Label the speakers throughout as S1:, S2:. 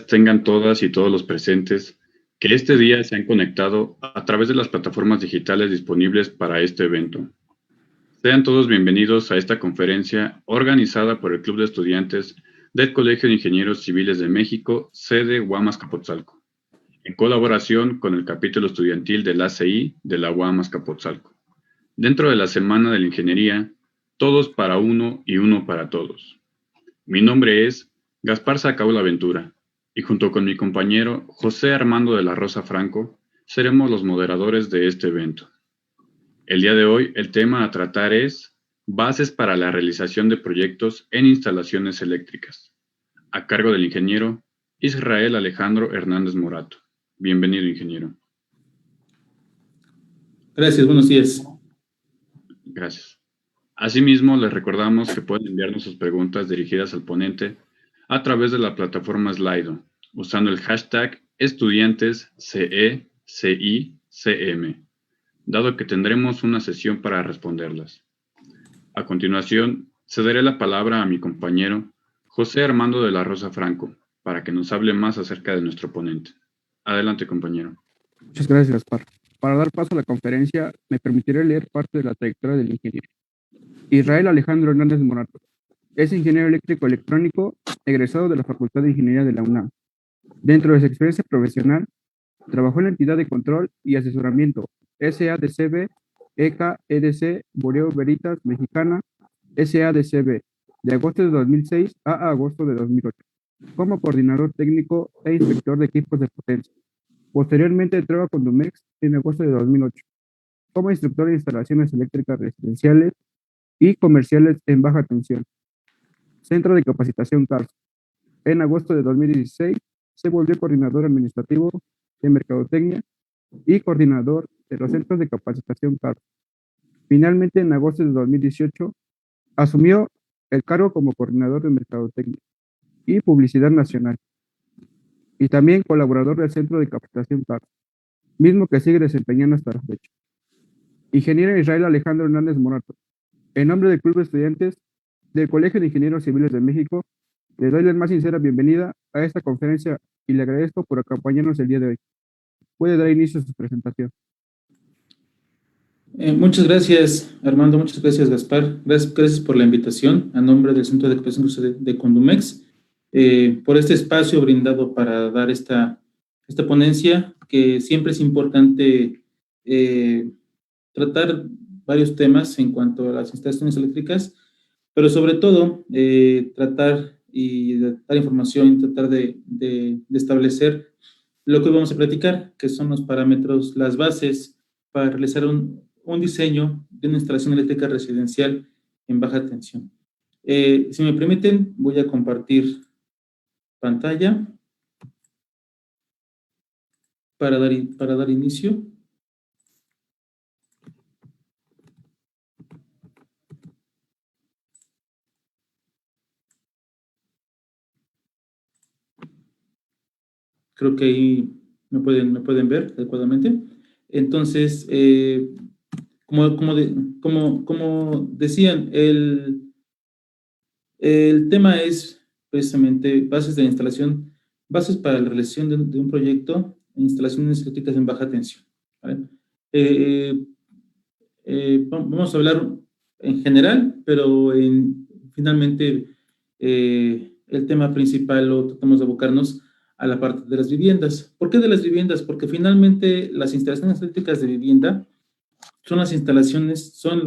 S1: tengan todas y todos los presentes que este día se han conectado a través de las plataformas digitales disponibles para este evento. Sean todos bienvenidos a esta conferencia organizada por el Club de Estudiantes del Colegio de Ingenieros Civiles de México, sede UAM Azcapotzalco, en colaboración con el capítulo estudiantil del ACI de la UAM Azcapotzalco. Dentro de la Semana de la Ingeniería, todos para uno y uno para todos. Mi nombre es Gaspar Sacaula Ventura, y junto con mi compañero José Armando de la Rosa Franco, seremos los moderadores de este evento. El día de hoy, el tema a tratar es Bases para la realización de proyectos en instalaciones eléctricas, a cargo del ingeniero Israel Alejandro Hernández Morato. Bienvenido, ingeniero.
S2: Gracias, buenos días.
S1: Gracias. Asimismo, les recordamos que pueden enviarnos sus preguntas dirigidas al ponente a través de la plataforma Slido, usando el hashtag estudiantesCECICM, dado que tendremos una sesión para responderlas. A continuación, cederé la palabra a mi compañero José Armando de la Rosa Franco, para que nos hable más acerca de nuestro ponente. Adelante, compañero.
S3: Muchas gracias, Gaspar. Para dar paso a la conferencia, me permitiré leer parte de la trayectoria del ingeniero. Israel Alejandro Hernández Morato es ingeniero eléctrico electrónico, egresado de la Facultad de Ingeniería de la UNAM. Dentro de su experiencia profesional, trabajó en la entidad de control y asesoramiento SADCB, ECA, EDC, Boreo Veritas Mexicana, SADCB, de agosto de 2006 a agosto de 2008, como coordinador técnico e inspector de equipos de potencia. Posteriormente entró a Condumex en agosto de 2008, como instructor de instalaciones eléctricas residenciales y comerciales en baja tensión. Centro de Capacitación CARS. En agosto de 2016 se volvió coordinador administrativo de Mercadotecnia y coordinador de los centros de capacitación CARS. Finalmente, en agosto de 2018, asumió el cargo como coordinador de Mercadotecnia y Publicidad Nacional, y también colaborador del Centro de Capacitación CARS, mismo que sigue desempeñando hasta la fecha. Ingeniero Israel Alejandro Hernández Morato, en nombre del Club de Estudiantes del Colegio de Ingenieros Civiles de México, le doy la más sincera bienvenida a esta conferencia y le agradezco por acompañarnos el día de hoy. Puede dar inicio a su presentación.
S2: Muchas gracias, Armando. Muchas gracias, Gaspar. Gracias por la invitación a nombre del Centro de Capacitación de Condumex, por este espacio brindado para dar esta ponencia, que siempre es importante tratar varios temas en cuanto a las instalaciones eléctricas, pero sobre todo tratar y dar información, tratar de establecer lo que vamos a platicar, que son los parámetros, las bases para realizar un diseño de una instalación eléctrica residencial en baja tensión. Si me permiten, voy a compartir pantalla para dar inicio. Creo que ahí me pueden ver adecuadamente. Entonces, como decían, el tema es precisamente bases de instalación, bases para la realización de un proyecto en instalaciones eléctricas en baja tensión, ¿vale? Vamos a hablar en general, pero finalmente el tema principal lo tratamos de abocarnos a la parte de las viviendas. ¿Por qué de las viviendas? Porque finalmente las instalaciones eléctricas de vivienda son las instalaciones, son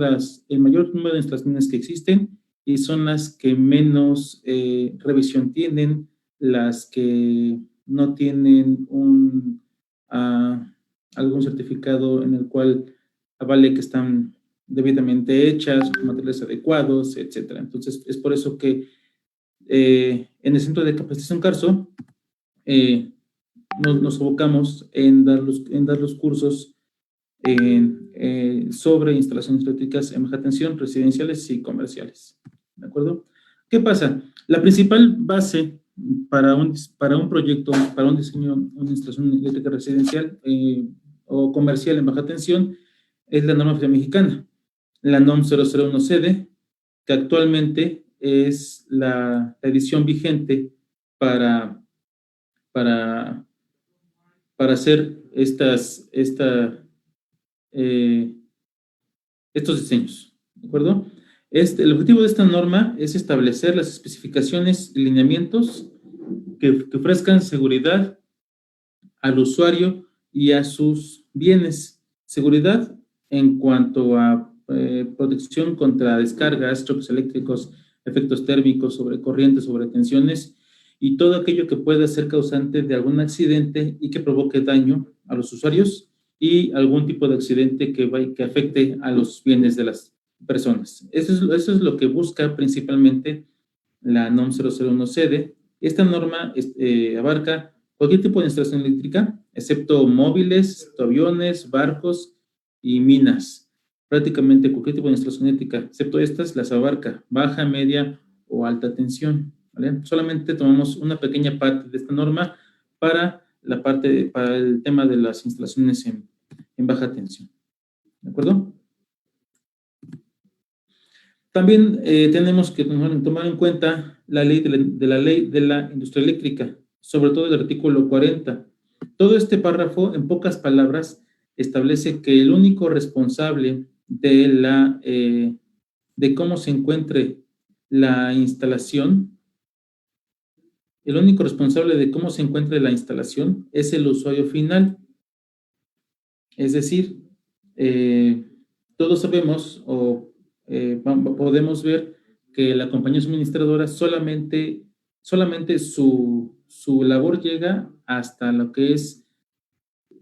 S2: el mayor número de instalaciones que existen y son las que menos revisión tienen, las que no tienen algún certificado en el cual avale que están debidamente hechas, con materiales adecuados, etc. Entonces, es por eso que en el Centro de Capacitación CARSO nos abocamos en dar los cursos sobre instalaciones eléctricas en baja tensión, residenciales y comerciales. ¿De acuerdo? ¿Qué pasa? La principal base para un proyecto, para un diseño de una instalación eléctrica residencial o comercial en baja tensión es la norma mexicana, la NOM 001CD, que actualmente es la edición vigente para para hacer estos diseños, ¿de acuerdo? El objetivo de esta norma es establecer las especificaciones y lineamientos que ofrezcan seguridad al usuario y a sus bienes. Seguridad en cuanto a protección contra descargas, choques eléctricos, efectos térmicos, sobrecorrientes, sobretensiones y todo aquello que pueda ser causante de algún accidente y que provoque daño a los usuarios y algún tipo de accidente que afecte a los bienes de las personas. Eso es lo que busca principalmente la NOM 001-CD. Esta norma abarca cualquier tipo de instalación eléctrica, excepto móviles, aviones, barcos y minas. Prácticamente cualquier tipo de instalación eléctrica, excepto estas, las abarca baja, media o alta tensión, ¿vale? Solamente tomamos una pequeña parte de esta norma para el tema de las instalaciones en baja tensión. ¿De acuerdo? También tenemos que tomar en cuenta la ley de la industria eléctrica, sobre todo el artículo 40. Todo este párrafo, en pocas palabras, establece que el único responsable de cómo se encuentre la instalación, el único responsable de cómo se encuentre la instalación es el usuario final. Es decir, todos sabemos o podemos ver que la compañía suministradora solamente su labor llega hasta lo que es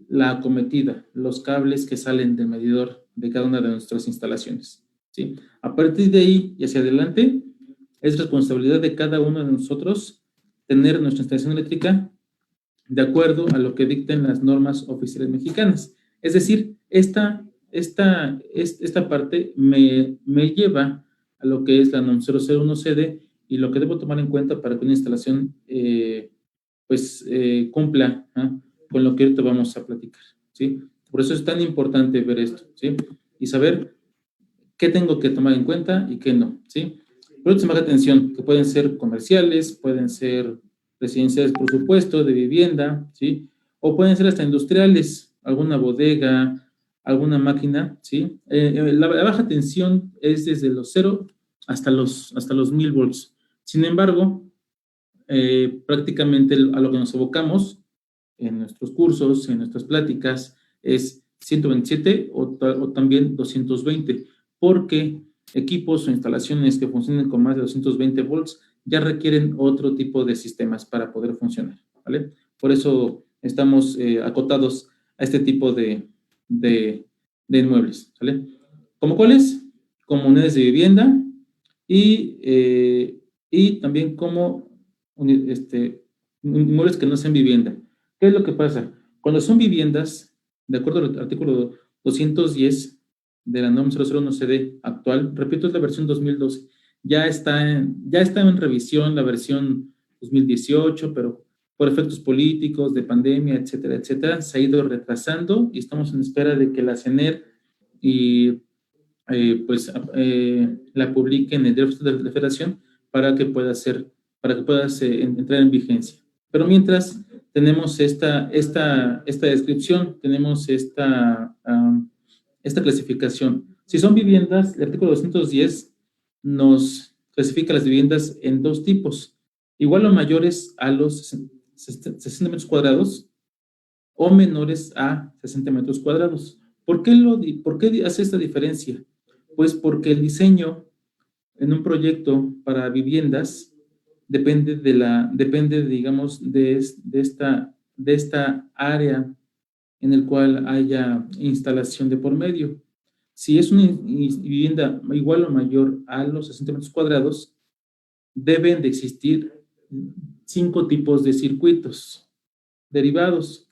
S2: la acometida, los cables que salen del medidor de cada una de nuestras instalaciones, ¿sí? A partir de ahí y hacia adelante, es responsabilidad de cada uno de nosotros tener nuestra instalación eléctrica de acuerdo a lo que dicten las normas oficiales mexicanas. Es decir, esta parte me lleva a lo que es la NOM 001-CD y lo que debo tomar en cuenta para que una instalación cumpla con lo que ahorita vamos a platicar, ¿sí? Por eso es tan importante ver esto, ¿sí? Y saber qué tengo que tomar en cuenta y qué no, ¿sí? Productos de baja tensión, que pueden ser comerciales, pueden ser residenciales, por supuesto, de vivienda, ¿sí? O pueden ser hasta industriales, alguna bodega, alguna máquina, ¿sí? La baja tensión es desde los 0 hasta los 1000 volts. Sin embargo, prácticamente a lo que nos abocamos en nuestros cursos, en nuestras pláticas, es 127 o también 220, porque equipos o instalaciones que funcionen con más de 220 volts ya requieren otro tipo de sistemas para poder funcionar, ¿vale? Por eso estamos acotados a este tipo de inmuebles, ¿vale? ¿Como cuáles? Como unidades de vivienda y también como inmuebles que no sean vivienda. ¿Qué es lo que pasa? Cuando son viviendas, de acuerdo al artículo 210 de la NOM 001-CD actual, repito, es la versión 2012, ya está en revisión la versión 2018, pero por efectos políticos, de pandemia, etcétera, etcétera, se ha ido retrasando y estamos en espera de que la CENER la publique en el Diario de la Federación para que pueda entrar en vigencia. Pero mientras tenemos esta descripción, tenemos esta clasificación. Si son viviendas, el artículo 210 nos clasifica las viviendas en dos tipos, igual o mayores a los 60 metros cuadrados o menores a 60 metros cuadrados. ¿Por qué hace esta diferencia? Pues porque el diseño en un proyecto para viviendas depende, digamos, de esta área en el cual haya instalación de por medio. Si es una vivienda igual o mayor a los 60 metros cuadrados, deben de existir 5 tipos de circuitos derivados,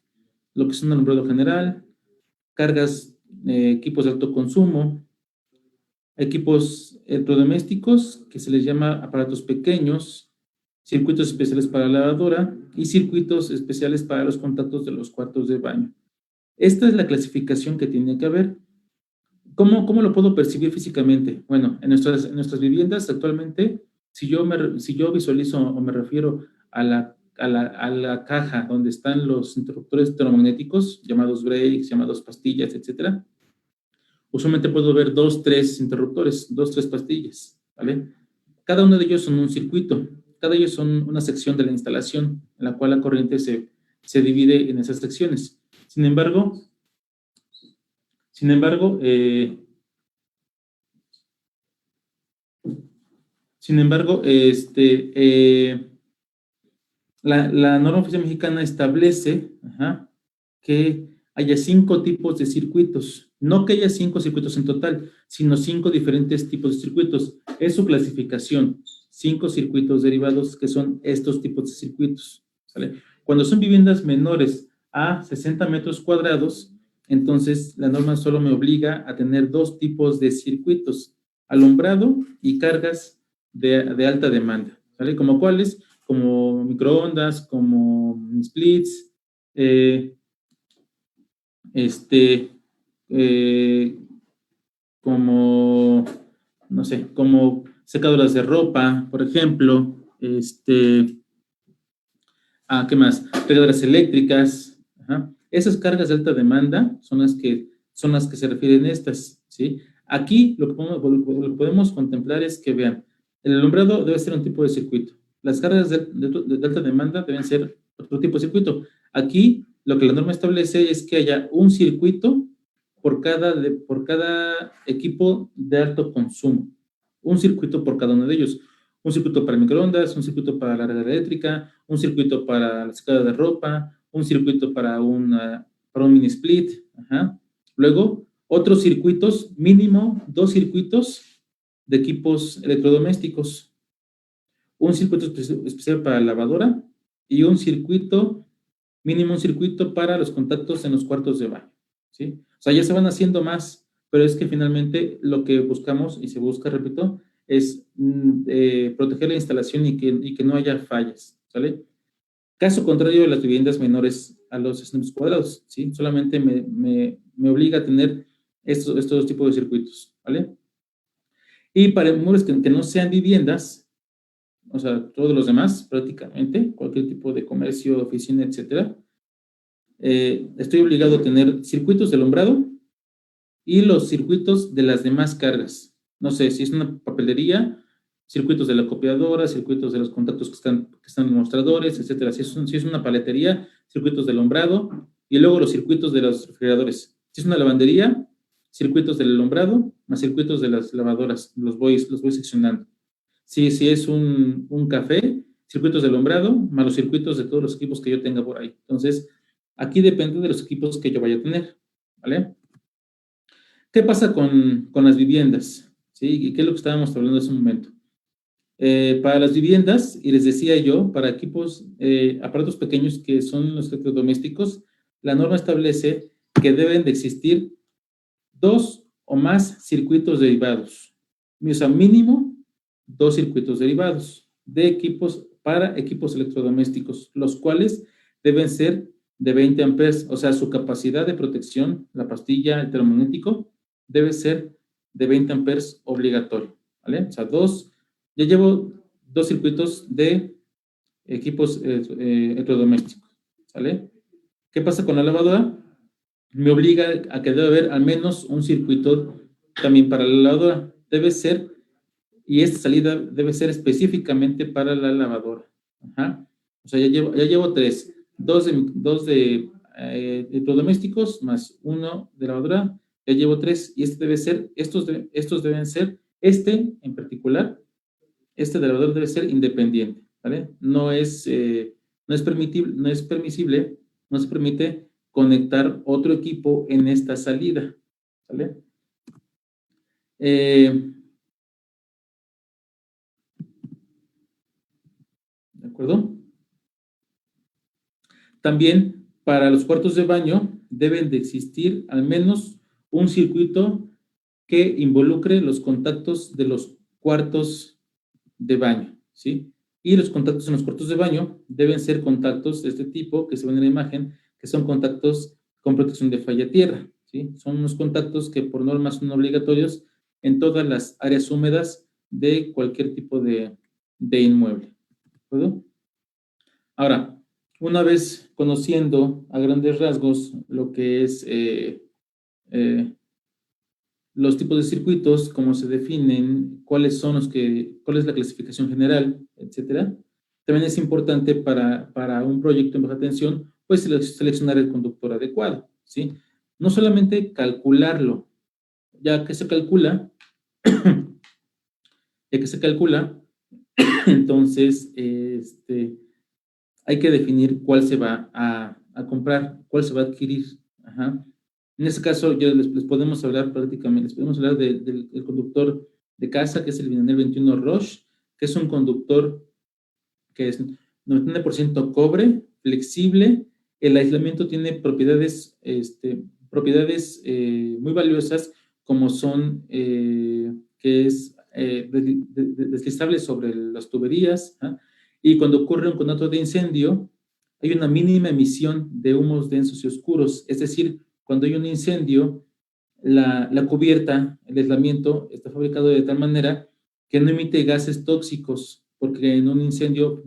S2: lo que son alumbrado general, cargas, equipos de alto consumo, equipos electrodomésticos, que se les llama aparatos pequeños, circuitos especiales para la lavadora y circuitos especiales para los contactos de los cuartos de baño. Esta es la clasificación que tiene que haber. ¿Cómo lo puedo percibir físicamente? Bueno, en nuestras viviendas actualmente, si yo visualizo o me refiero a a la caja donde están los interruptores termomagnéticos, llamados breaks, llamados pastillas, etcétera, usualmente puedo ver 2, 3 interruptores, 2, 3 pastillas, ¿vale? Cada uno de ellos son un circuito, cada ellos son una sección de la instalación, en la cual la corriente se divide en esas secciones. Sin embargo, la norma oficial mexicana establece que haya 5 tipos de circuitos. No que haya 5 circuitos en total, sino 5 diferentes tipos de circuitos. Es su clasificación. 5 circuitos derivados que son estos tipos de circuitos, ¿sale? Cuando son viviendas menores a 60 metros cuadrados, entonces la norma solo me obliga a tener 2 tipos de circuitos, alumbrado y cargas de alta demanda, ¿sale? ¿Como cuáles? Como microondas, como splits, como, no sé, como secadoras de ropa, por ejemplo, ¿qué más? Regadoras eléctricas. Esas cargas de alta demanda son las que se refieren estas, ¿sí? Aquí lo que podemos contemplar es que, vean, el alumbrado debe ser un tipo de circuito. Las cargas de alta demanda deben ser otro tipo de circuito. Aquí lo que la norma establece es que haya un circuito por cada equipo de alto consumo. Un circuito por cada uno de ellos. Un circuito para microondas, un circuito para la regadera eléctrica, un circuito para la secadora de ropa, un circuito para un mini split. Luego, otros circuitos, mínimo 2 circuitos de equipos electrodomésticos. Un circuito especial para la lavadora y mínimo un circuito para los contactos en los cuartos de baño, ¿sí? O sea, ya se van haciendo más, pero es que finalmente lo que buscamos, y se busca, repito, es proteger la instalación y que no haya fallas, ¿sale? Caso contrario de las viviendas menores a los 60 metros cuadrados, ¿sí? Solamente me obliga a tener estos 2 tipos de circuitos, ¿vale? Y para inmuebles que no sean viviendas, o sea, todos los demás, prácticamente, cualquier tipo de comercio, oficina, etcétera, estoy obligado a tener circuitos de alumbrado y los circuitos de las demás cargas. No sé, si es una papelería, circuitos de la copiadora, circuitos de los contactos que están en los mostradores, etcétera. Si es una paletería, circuitos de alumbrado y luego los circuitos de los refrigeradores. Si es una lavandería, circuitos del alumbrado más circuitos de las lavadoras. Los voy seccionando. Si es un café, circuitos de alumbrado más los circuitos de todos los equipos que yo tenga por ahí. Entonces, aquí depende de los equipos que yo vaya a tener, ¿vale? ¿Qué pasa con las viviendas? ¿Sí? ¿Y qué es lo que estábamos hablando hace un momento? Para las viviendas, y les decía yo, para equipos, aparatos pequeños que son los electrodomésticos, la norma establece que deben de existir 2 o más circuitos derivados. O sea, mínimo 2 circuitos derivados para equipos electrodomésticos, los cuales deben ser de 20 amperes, o sea, su capacidad de protección, la pastilla, el termomagnético, debe ser de 20 amperes obligatorio, ¿vale? O sea, ya llevo 2 circuitos de equipos electrodomésticos, ¿sale? ¿Qué pasa con la lavadora? Me obliga a que debe haber al menos un circuito también para la lavadora. Debe ser, y esta salida debe ser específicamente para la lavadora. O sea, ya llevo 3. 2 de electrodomésticos más 1 de lavadora. Ya llevo 3 y estos deben ser, en particular, de lavadora debe ser independiente, ¿vale? No se permite conectar otro equipo en esta salida, ¿vale? ¿De acuerdo? También para los cuartos de baño deben de existir al menos un circuito que involucre los contactos de los cuartos de baño, ¿sí? Y los contactos en los cuartos de baño deben ser contactos de este tipo que se ven en la imagen, que son contactos con protección de falla tierra, ¿sí? Son unos contactos que por norma son obligatorios en todas las áreas húmedas de cualquier tipo de inmueble, ¿de acuerdo? Ahora, Una vez conociendo a grandes rasgos lo que es los tipos de circuitos, cómo se definen, cuáles son cuál es la clasificación general, etcétera, también es importante para un proyecto en baja tensión, pues seleccionar el conductor adecuado, ¿sí? No solamente calcularlo, ya que se calcula, ya que se calcula, entonces hay que definir cuál se va a comprar, cuál se va a adquirir. Ajá. En este caso, ya les podemos hablar prácticamente, les podemos hablar del conductor de casa, que es el Binanel 21 Roche, que es un conductor que es 99% cobre, flexible. El aislamiento tiene propiedades muy valiosas, como son que es deslizable sobre las tuberías, ¿ah? Y cuando ocurre un conato de incendio, hay una mínima emisión de humos densos y oscuros, es decir, cuando hay un incendio, la cubierta, el aislamiento, está fabricado de tal manera que no emite gases tóxicos, porque en un incendio,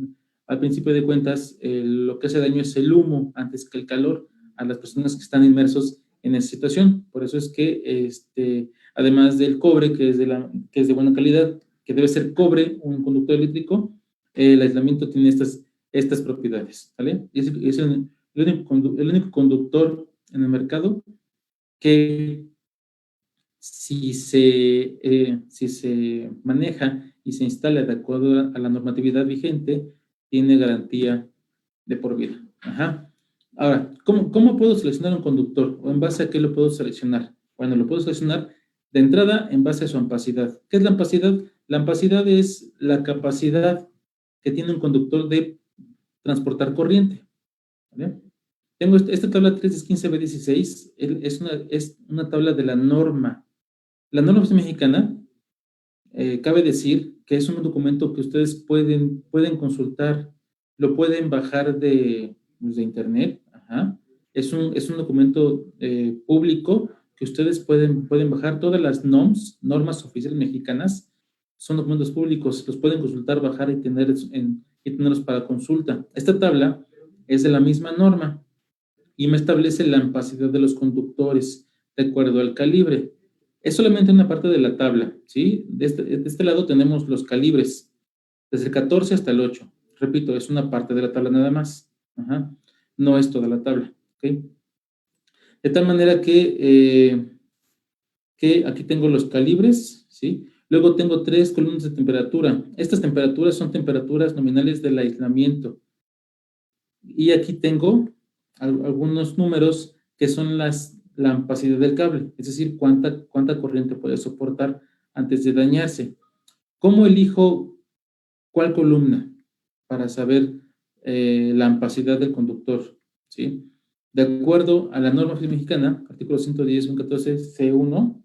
S2: al principio de cuentas, lo que hace daño es el humo antes que el calor a las personas que están inmersos en esa situación. Por eso es que, además del cobre, que es de buena calidad, que debe ser cobre, un conductor eléctrico, el aislamiento tiene estas propiedades, ¿vale? Es el único conductor en el mercado que si se maneja y se instala de acuerdo a la normatividad vigente, tiene garantía de por vida. Ajá. Ahora, ¿cómo puedo seleccionar un conductor? ¿O en base a qué lo puedo seleccionar? Bueno, lo puedo seleccionar de entrada en base a su ampacidad. ¿Qué es la ampacidad? La ampacidad es la capacidad que tiene un conductor de transportar corriente. ¿Vale? Tengo esta tabla 315B16, es una tabla de la norma. La norma mexicana, cabe decir que es un documento que ustedes pueden consultar, lo pueden bajar de internet. Ajá. Es un documento público que ustedes pueden bajar. Todas las normas oficiales mexicanas, son documentos públicos, los pueden consultar, bajar y tenerlos para consulta. Esta tabla es de la misma norma y me establece la ampacidad de los conductores de acuerdo al calibre. Es solamente una parte de la tabla, ¿sí? De este lado tenemos los calibres, desde el 14 hasta el 8. Repito, es una parte de la tabla nada más. Ajá. No es toda la tabla, ¿ok? De tal manera que aquí tengo los calibres, ¿sí? Luego tengo 3 columnas de temperatura. Estas temperaturas son temperaturas nominales del aislamiento. Y aquí tengo algunos números que son la ampacidad del cable, es decir, cuánta corriente puede soportar antes de dañarse. ¿Cómo elijo cuál columna? Para saber la ampacidad del conductor, ¿sí? De acuerdo a la norma mexicana, artículo 110.114C1,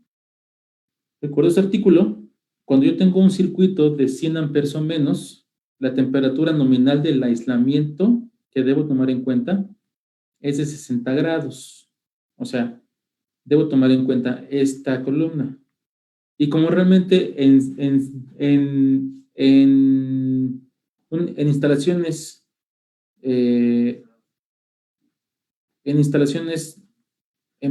S2: recuerdo ese artículo, cuando yo tengo un circuito de 100 amperes o menos, la temperatura nominal del aislamiento que debo tomar en cuenta es de 60 grados. O sea, debo tomar en cuenta esta columna. Y como realmente en instalaciones en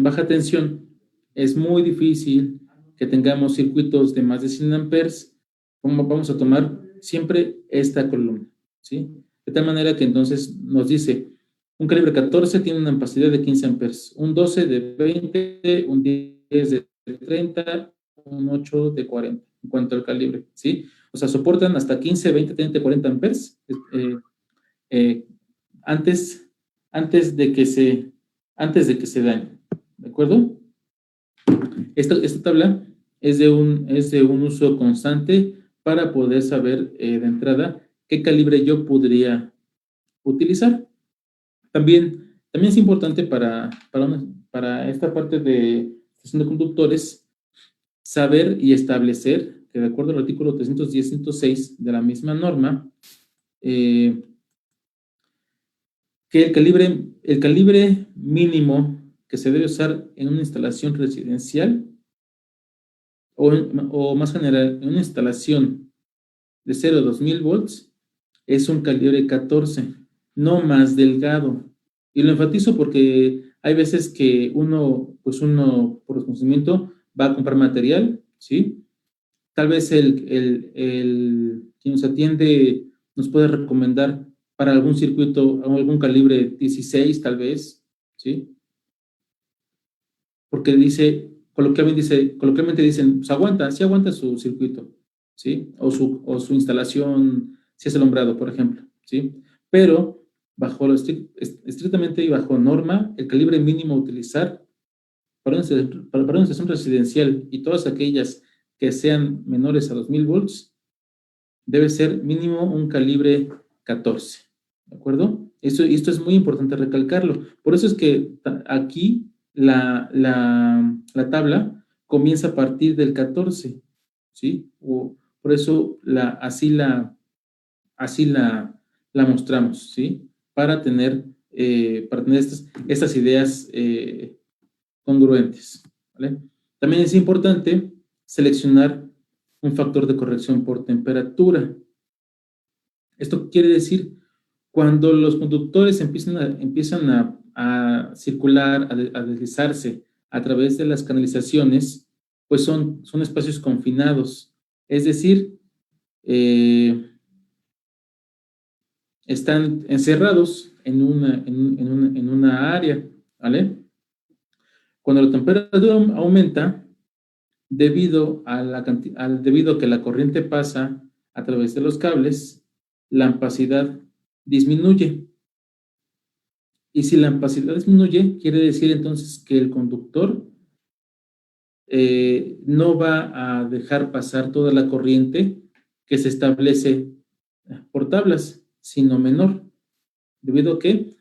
S2: baja tensión es muy difícil que tengamos circuitos de más de 100 amperes, vamos a tomar siempre esta columna, ¿sí? De tal manera que entonces nos dice, un calibre 14 tiene una ampacidad de 15 amperes, un 12 de 20, un 10 de 30, un 8 de 40, en cuanto al calibre, ¿sí? O sea, soportan hasta 15, 20, 30, 40 amperes eh, antes, antes de que se dañe, ¿de acuerdo? Esta tabla es de un uso constante para poder saber de entrada qué calibre yo podría utilizar. También es importante para esta parte de gestión de conductores saber y establecer que de acuerdo al artículo 310.106 de la misma norma, que el calibre mínimo que se debe usar en una instalación residencial o más general, en una instalación de 0 a 2000 volts es un calibre 14. no más delgado. Y lo enfatizo porque hay veces que uno por desconocimiento va a comprar material, ¿sí? Tal vez quien nos atiende nos puede recomendar para algún circuito, algún calibre 16 tal vez, ¿sí? Porque coloquialmente dicen, pues aguanta, sí aguanta su circuito, ¿sí? O su instalación, si es alumbrado, por ejemplo, ¿sí? Pero estrictamente y bajo norma, el calibre mínimo a utilizar para una estación residencial y todas aquellas que sean menores a 2000 volts, debe ser mínimo un calibre 14, ¿de acuerdo? Esto es muy importante recalcarlo. Por eso es que aquí la tabla comienza a partir del 14, ¿sí? Por eso así la mostramos, ¿sí? Para tener estas ideas congruentes, ¿vale? También es importante seleccionar un factor de corrección por temperatura. Esto quiere decir, cuando los conductores empiezan a circular, a deslizarse a través de las canalizaciones, pues son espacios confinados. Es decir, están encerrados en una área, ¿vale? Cuando la temperatura aumenta, debido a que la corriente pasa a través de los cables, la ampacidad disminuye. Y si la ampacidad disminuye, quiere decir entonces que el conductor no va a dejar pasar toda la corriente que se establece por tablas, sino menor. Debido a que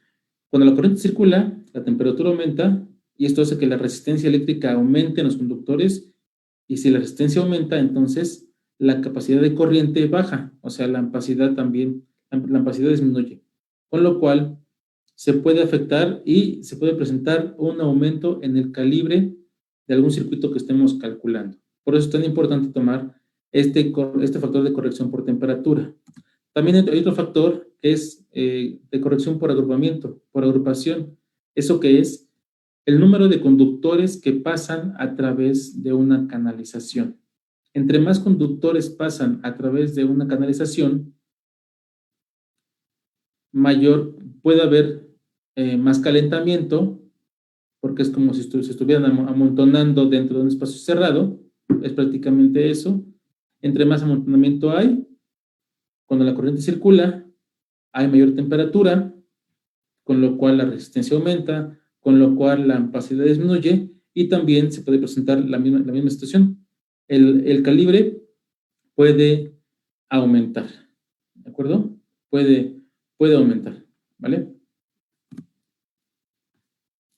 S2: cuando la corriente circula, la temperatura aumenta y esto hace que la resistencia eléctrica aumente en los conductores, y si la resistencia aumenta, entonces la capacidad de corriente baja, o sea, la ampacidad disminuye, con lo cual se puede afectar y se puede presentar un aumento en el calibre de algún circuito que estemos calculando. Por eso es tan importante tomar este factor de corrección por temperatura. También hay otro factor que es de corrección por agrupamiento, por agrupación. ¿Eso qué es? El número de conductores que pasan a través de una canalización. Entre más conductores pasan a través de una canalización, mayor puede haber más calentamiento, porque es como si se estuvieran amontonando dentro de un espacio cerrado. Es prácticamente eso. Entre más amontonamiento hay, cuando la corriente circula, hay mayor temperatura, con lo cual la resistencia aumenta, con lo cual la ampacidad disminuye, y también se puede presentar la misma situación. El calibre puede aumentar, ¿de acuerdo? Puede aumentar, ¿vale?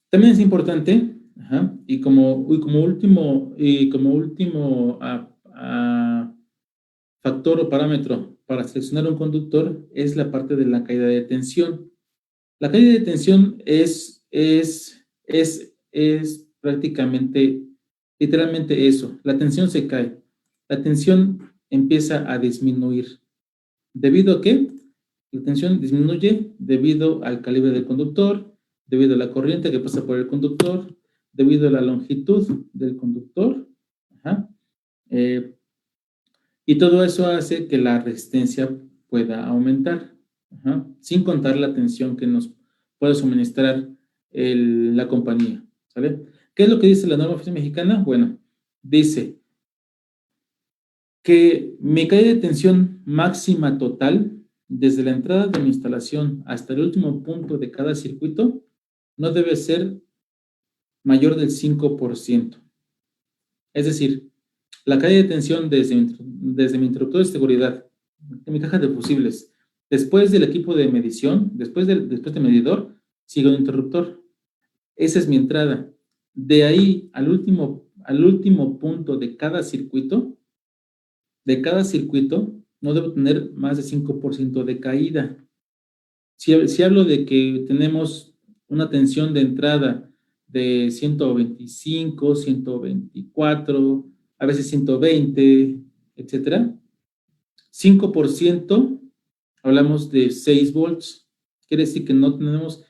S2: También es importante, y como último factor o parámetro para seleccionar un conductor es la parte de la caída de tensión. La caída de tensión es prácticamente, literalmente eso. La tensión se cae. La tensión empieza a disminuir. ¿Debido a qué? La tensión disminuye debido al calibre del conductor, debido a la corriente que pasa por el conductor, debido a la longitud del conductor. Y todo eso hace que la resistencia pueda aumentar, sin contar la tensión que nos puede suministrar la compañía, ¿sale? ¿Qué es lo que dice la norma oficial mexicana? Bueno, dice que mi caída de tensión máxima total, desde la entrada de mi instalación hasta el último punto de cada circuito, no debe ser mayor del 5%. Es decir, la caída de tensión desde mi interruptor de seguridad, de mi caja de fusibles, después del equipo de medición, después del medidor, sigue un interruptor. Esa es mi entrada. De ahí al último punto de cada circuito, no debo tener más de 5% de caída. Si hablo de que tenemos una tensión de entrada de 125, 124, a veces 120, etcétera, 5%, hablamos de 6 volts. Quiere decir que no debemos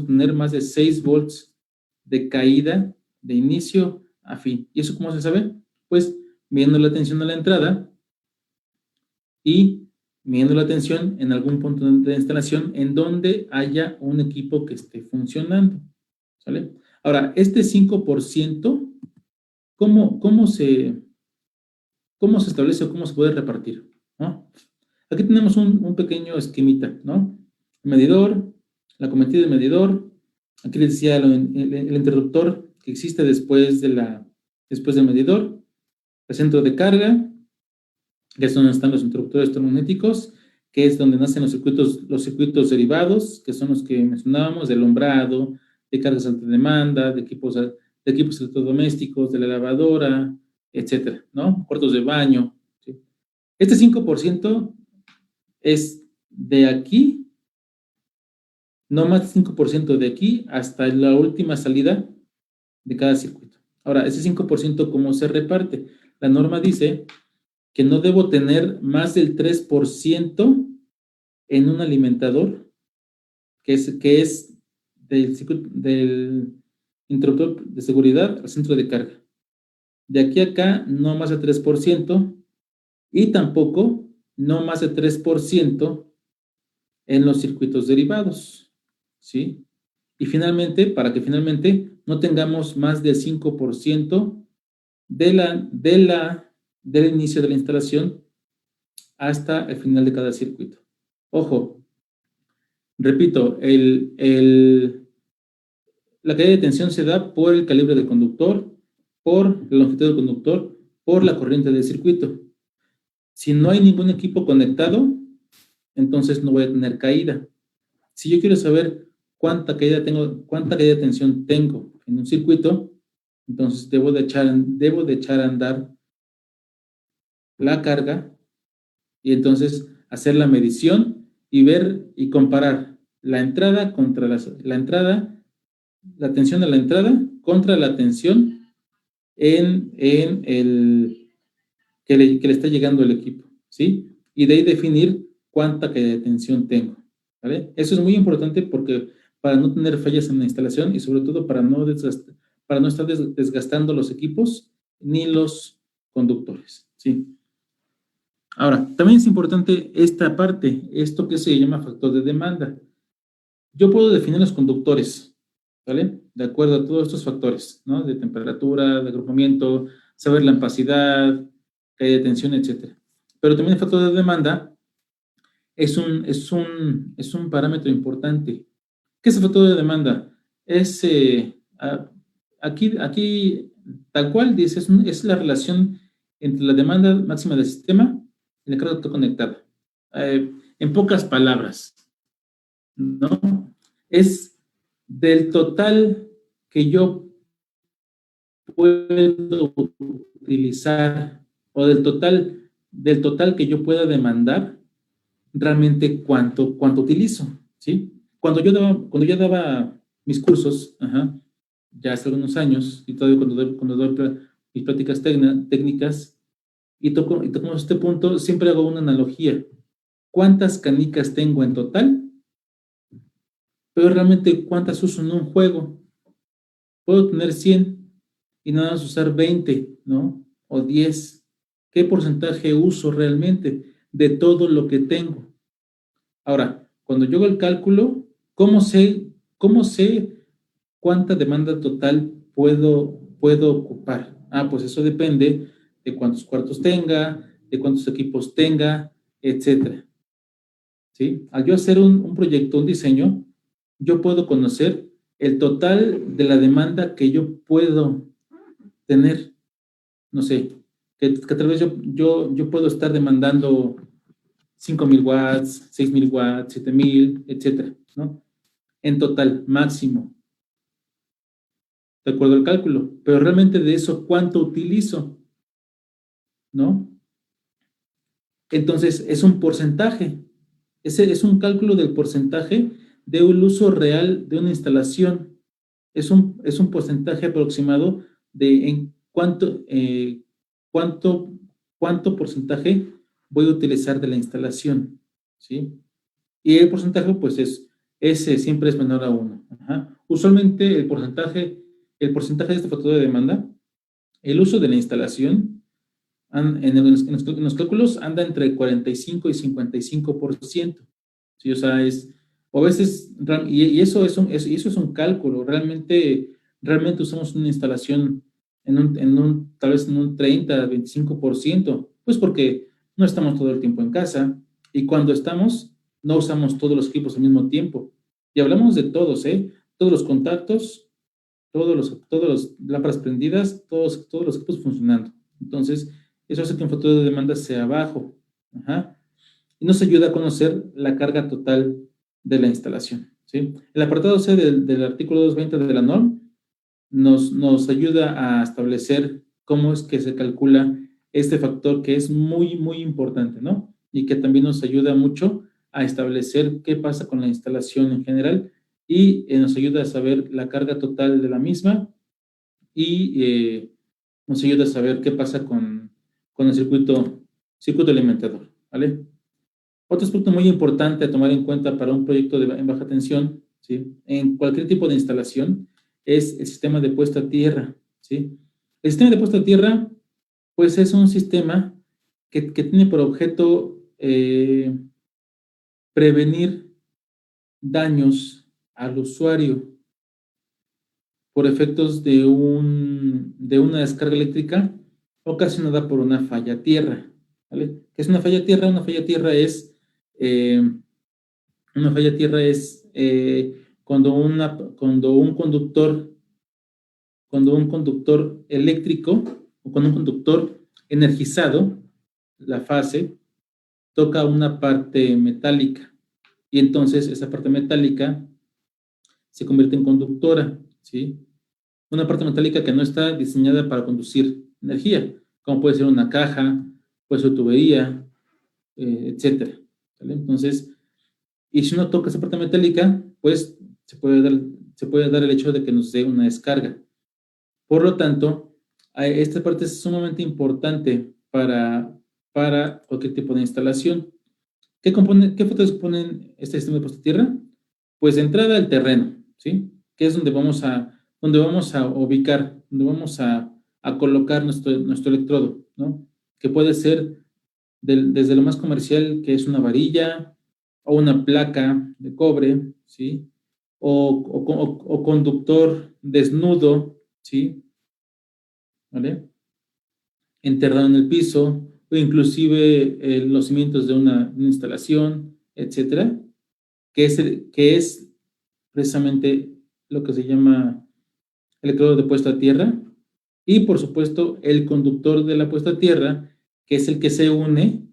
S2: tener más de 6 volts de caída de inicio a fin. ¿Y eso cómo se sabe? Pues midiendo la tensión a la entrada y midiendo la tensión en algún punto de instalación en donde haya un equipo que esté funcionando. ¿Sale? Ahora, este 5%, ¿cómo se establece o cómo se puede repartir? ¿No? Aquí tenemos un pequeño esquemita, ¿no? El medidor, la cometida del medidor, aquí les decía el interruptor que existe después del medidor, el centro de carga, que es donde están los interruptores termomagnéticos, que es donde nacen los circuitos derivados, que son los que mencionábamos, del alumbrado, de cargas alta demanda, de equipos electrodomésticos, de la lavadora, etcétera, ¿no? Cuartos de baño. ¿Sí? Este 5% es de aquí, no más del 5% de aquí hasta la última salida de cada circuito. Ahora, ese 5%, ¿cómo se reparte? La norma dice que no debo tener más del 3% en un alimentador, que es del interruptor de seguridad al centro de carga. De aquí a acá, no más de 3%, y tampoco no más de 3% en los circuitos derivados, ¿sí? Y finalmente, para que finalmente no tengamos más del 5% del inicio de la instalación hasta el final de cada circuito. Ojo, repito, la caída de tensión se da por el calibre del conductor, por la longitud del conductor, por la corriente del circuito. Si no hay ningún equipo conectado, entonces no voy a tener caída. Si yo quiero saber cuánta caída de tensión tengo en un circuito, entonces debo de echar a andar la carga y entonces hacer la medición y ver y comparar la entrada contra la entrada, la tensión de la entrada contra la tensión en el que le está llegando el equipo, ¿sí? Y de ahí definir cuánta caída de tensión tengo, ¿vale? Eso es muy importante porque para no tener fallas en la instalación y sobre todo para no estar desgastando los equipos ni los conductores, ¿sí? Ahora, también es importante esta parte, esto que se llama factor de demanda. Yo puedo definir los conductores, ¿vale? De acuerdo a todos estos factores, ¿no? De temperatura, de agrupamiento, saber la opacidad, caída de tensión, etc. Pero también el factor de demanda es un parámetro importante. ¿Qué es el factor de demanda? Aquí, tal cual dice, es la relación entre la demanda máxima del sistema y la carga autoconectada. En pocas palabras, ¿no? Es del total que yo puedo utilizar o del total que yo pueda demandar, realmente cuánto utilizo, ¿sí? Cuando yo daba mis cursos, ya hace algunos años, y todavía cuando doy mis prácticas técnicas, y tocamos este punto, siempre hago una analogía. ¿Cuántas canicas tengo en total? Pero realmente, ¿cuántas uso en un juego? Puedo tener 100 y nada más usar 20, ¿no? O 10. ¿Qué porcentaje uso realmente de todo lo que tengo? Ahora, cuando yo hago el cálculo, ¿cómo sé cuánta demanda total puedo ocupar? Pues eso depende de cuántos cuartos tenga, de cuántos equipos tenga, etcétera. ¿Sí? Al yo hacer un proyecto, un diseño, yo puedo conocer el total de la demanda que yo puedo tener. No sé, que tal vez yo puedo estar demandando 5,000 watts, 6,000 watts, 7,000, etcétera, ¿no? En total, máximo, de acuerdo al cálculo. Pero realmente de eso, ¿cuánto utilizo? ¿No? Entonces, es un porcentaje. Ese es un cálculo del porcentaje de un uso real de una instalación. Es un porcentaje aproximado de en cuánto porcentaje voy a utilizar de la instalación, ¿sí? Y el porcentaje, pues ese siempre es menor a 1. Usualmente el porcentaje de este factor de demanda, el uso de la instalación, en los cálculos anda entre 45 y 55%. ¿Sí? O sea, o a veces, y eso es un cálculo, realmente usamos una instalación tal vez en un 30, 25%, pues porque no estamos todo el tiempo en casa, y cuando estamos, no usamos todos los equipos al mismo tiempo. Y hablamos de todos, ¿eh? Todos los contactos, todos los lámparas prendidas, todos los equipos funcionando. Entonces, eso hace que un factor de demanda sea bajo. Y nos ayuda a conocer la carga total de la instalación. ¿Sí? El apartado C del artículo 220 de la NORM nos ayuda a establecer cómo es que se calcula este factor, que es muy, muy importante, ¿no? Y que también nos ayuda mucho a establecer qué pasa con la instalación en general, y nos ayuda a saber la carga total de la misma, y nos ayuda a saber qué pasa con el circuito alimentador, ¿vale? Otro aspecto muy importante a tomar en cuenta para un proyecto en baja tensión, ¿sí? En cualquier tipo de instalación, es el sistema de puesta a tierra, ¿sí? El sistema de puesta a tierra, pues es un sistema que tiene por objeto prevenir daños al usuario por efectos de una descarga eléctrica ocasionada por una falla tierra, ¿vale? ¿Qué es una falla tierra? Una falla tierra es cuando un conductor eléctrico, o cuando un conductor energizado, la fase, toca una parte metálica, y entonces esa parte metálica se convierte en conductora, ¿sí? Una parte metálica que no está diseñada para conducir energía, como puede ser una caja, puede ser tubería, etcétera, ¿vale? Entonces, y si uno toca esa parte metálica, pues se puede dar el hecho de que nos dé una descarga. Por lo tanto, esta parte es sumamente importante para cualquier tipo de instalación. ¿Qué factores componen este sistema de puesta a tierra? Pues de entrada, el terreno, ¿sí? Que es donde vamos a ubicar, donde vamos a colocar nuestro electrodo, ¿no? Que puede ser desde lo más comercial, que es una varilla o una placa de cobre, ¿sí? O conductor desnudo, ¿sí? ¿Vale? Enterrado en el piso, o inclusive los cimientos de una instalación, etcétera, que es precisamente lo que se llama electrodo de puesta a tierra. Y por supuesto, el conductor de la puesta a tierra, que es el que se une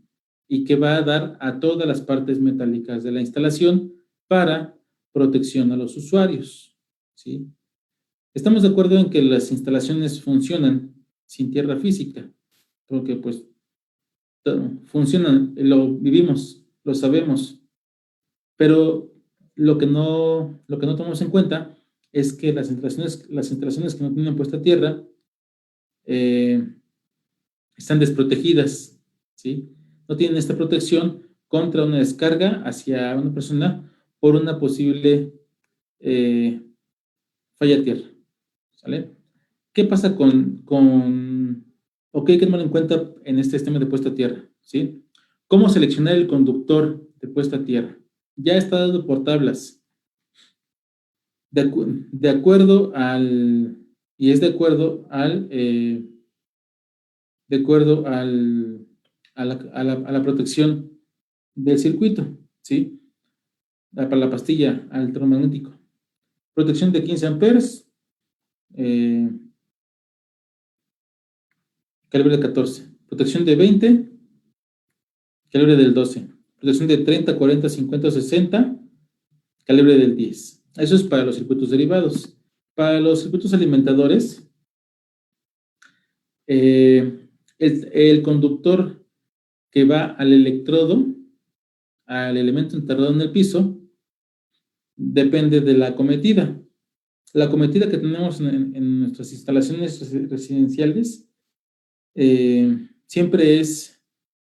S2: y que va a dar a todas las partes metálicas de la instalación para protección a los usuarios, ¿sí? Estamos de acuerdo en que las instalaciones funcionan sin tierra física, porque pues funcionan, lo vivimos, lo sabemos, pero lo que no tomamos en cuenta es que las instalaciones que no tienen puesta a tierra están desprotegidas, ¿sí? No tienen esta protección contra una descarga hacia una persona por una posible falla a tierra, ¿sale? ¿Qué pasa o qué hay que tomar en cuenta en este sistema de puesta a tierra, ¿sí? ¿Cómo seleccionar el conductor de puesta a tierra? Ya está dado por tablas. De acuerdo al a la protección del circuito, ¿sí? Para la pastilla electromagnético. Protección de 15 amperes, calibre de 14. Protección de 20, calibre del 12. Protección de 30, 40, 50, 60, calibre del 10. Eso es para los circuitos derivados. Para los circuitos alimentadores, el conductor que va al electrodo, al elemento enterrado en el piso, depende de la acometida. La acometida que tenemos en nuestras instalaciones residenciales siempre es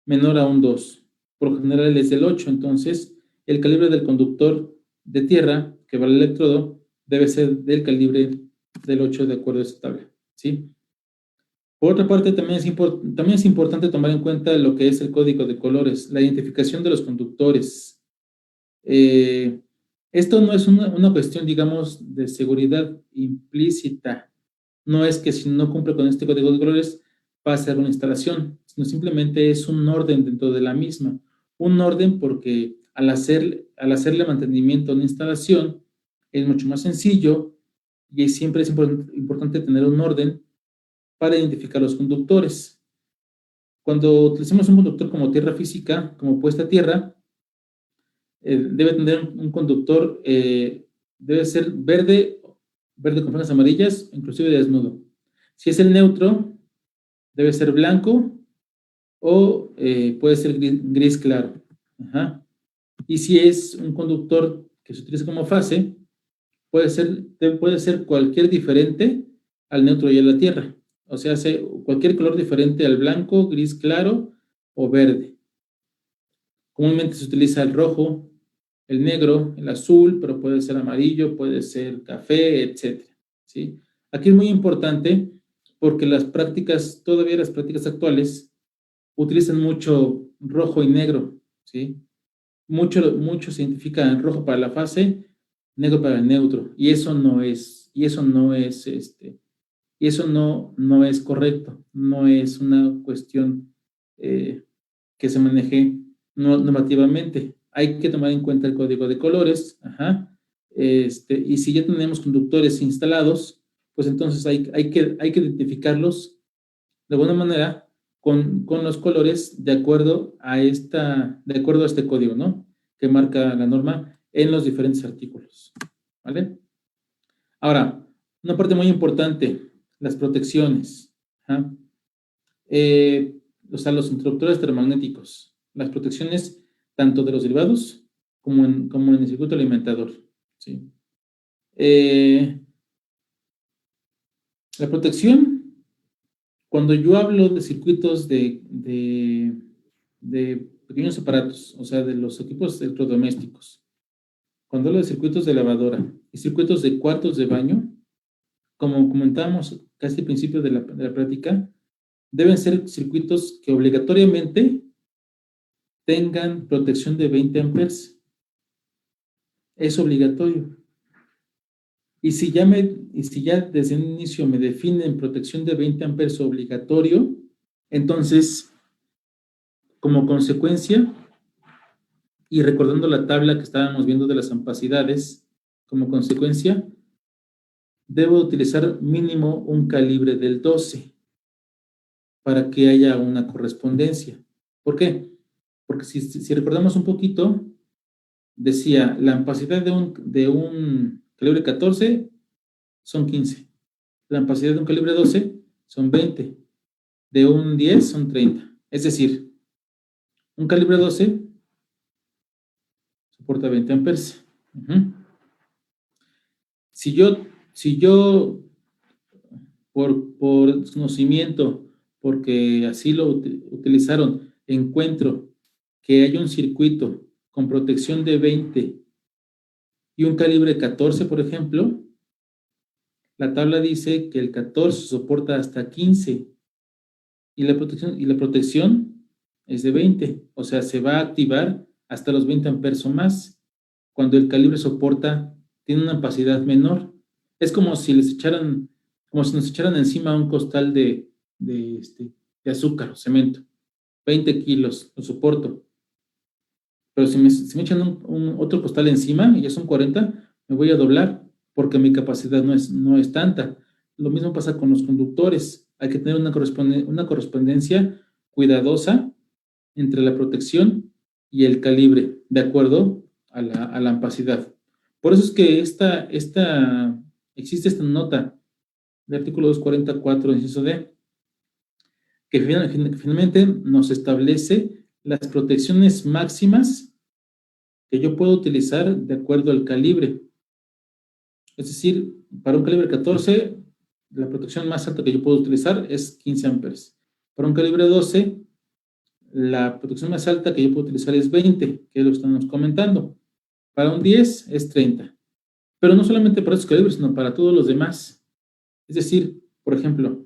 S2: menor a un 2. Por lo general es del 8, entonces el calibre del conductor de tierra que va al electrodo debe ser del calibre del 8 de acuerdo a esta tabla, ¿sí? Por otra parte, también es importante tomar en cuenta lo que es el código de colores, la identificación de los conductores. Esto no es una cuestión, digamos, de seguridad implícita. No es que si no cumple con este código de colores va a ser una instalación, sino simplemente es un orden dentro de la misma. Un orden porque al hacerle mantenimiento a una instalación es mucho más sencillo y siempre es importante tener un orden para identificar los conductores. Cuando utilizamos un conductor como tierra física, como puesta a tierra, debe tener un conductor, debe ser verde con franjas amarillas, inclusive desnudo. Si es el neutro, debe ser blanco o puede ser gris claro. Ajá. Y si es un conductor que se utiliza como fase, puede ser cualquier diferente al neutro y a la tierra. O sea, cualquier color diferente al blanco, gris claro o verde. Comúnmente se utiliza el rojo, el negro, el azul, pero puede ser amarillo, puede ser café, etc. ¿Sí? Aquí es muy importante porque todavía las prácticas actuales utilizan mucho rojo y negro, ¿sí? Mucho se identifica en rojo para la fase, negro para el neutro, y eso no es correcto, no es una cuestión que se maneje normativamente. Hay que tomar en cuenta el código de colores, ajá, y si ya tenemos conductores instalados, pues entonces hay que identificarlos de alguna manera con los colores de acuerdo a este código, ¿no? Que marca la norma en los diferentes artículos, ¿vale? Ahora, una parte muy importante, las protecciones. ¿Ah? Los interruptores termomagnéticos, las protecciones tanto de los derivados como en el circuito alimentador. ¿Sí? La protección, cuando yo hablo de circuitos de pequeños aparatos, o sea, de los equipos electrodomésticos, cuando hablo de circuitos de lavadora y circuitos de cuartos de baño, como comentábamos casi al principio de la práctica, deben ser circuitos que obligatoriamente tengan protección de 20 amperes. Es obligatorio. Y si ya desde un inicio me definen protección de 20 amperes obligatorio, entonces, como consecuencia, y recordando la tabla que estábamos viendo de las ampacidades, como consecuencia, debo utilizar mínimo un calibre del 12 para que haya una correspondencia. ¿Por qué? Porque si recordamos un poquito, decía, la ampacidad de un calibre 14 son 15. La ampacidad de un calibre 12 son 20. De un 10 son 30. Es decir, un calibre 12 soporta 20 amperes. Si yo por conocimiento, porque así lo utilizaron, encuentro que hay un circuito con protección de 20 y un calibre 14, por ejemplo, la tabla dice que el 14 soporta hasta 15 y la protección es de 20, o sea, se va a activar hasta los 20 amperes o más cuando el calibre tiene una ampacidad menor. Es como si nos echaran encima un costal de azúcar o cemento. 20 kilos, lo soporto. Pero si me echan otro costal encima y ya son 40, me voy a doblar porque mi capacidad no es tanta. Lo mismo pasa con los conductores. Hay que tener una correspondencia cuidadosa entre la protección y el calibre, de acuerdo a la ampacidad. Por eso es que existe esta nota del artículo 244, inciso D, que finalmente nos establece las protecciones máximas que yo puedo utilizar de acuerdo al calibre. Es decir, para un calibre 14, la protección más alta que yo puedo utilizar es 15 amperes. Para un calibre 12, la protección más alta que yo puedo utilizar es 20, que es lo que estamos comentando. Para un 10 es 30. Pero no solamente para esos calibres, sino para todos los demás. Es decir, por ejemplo,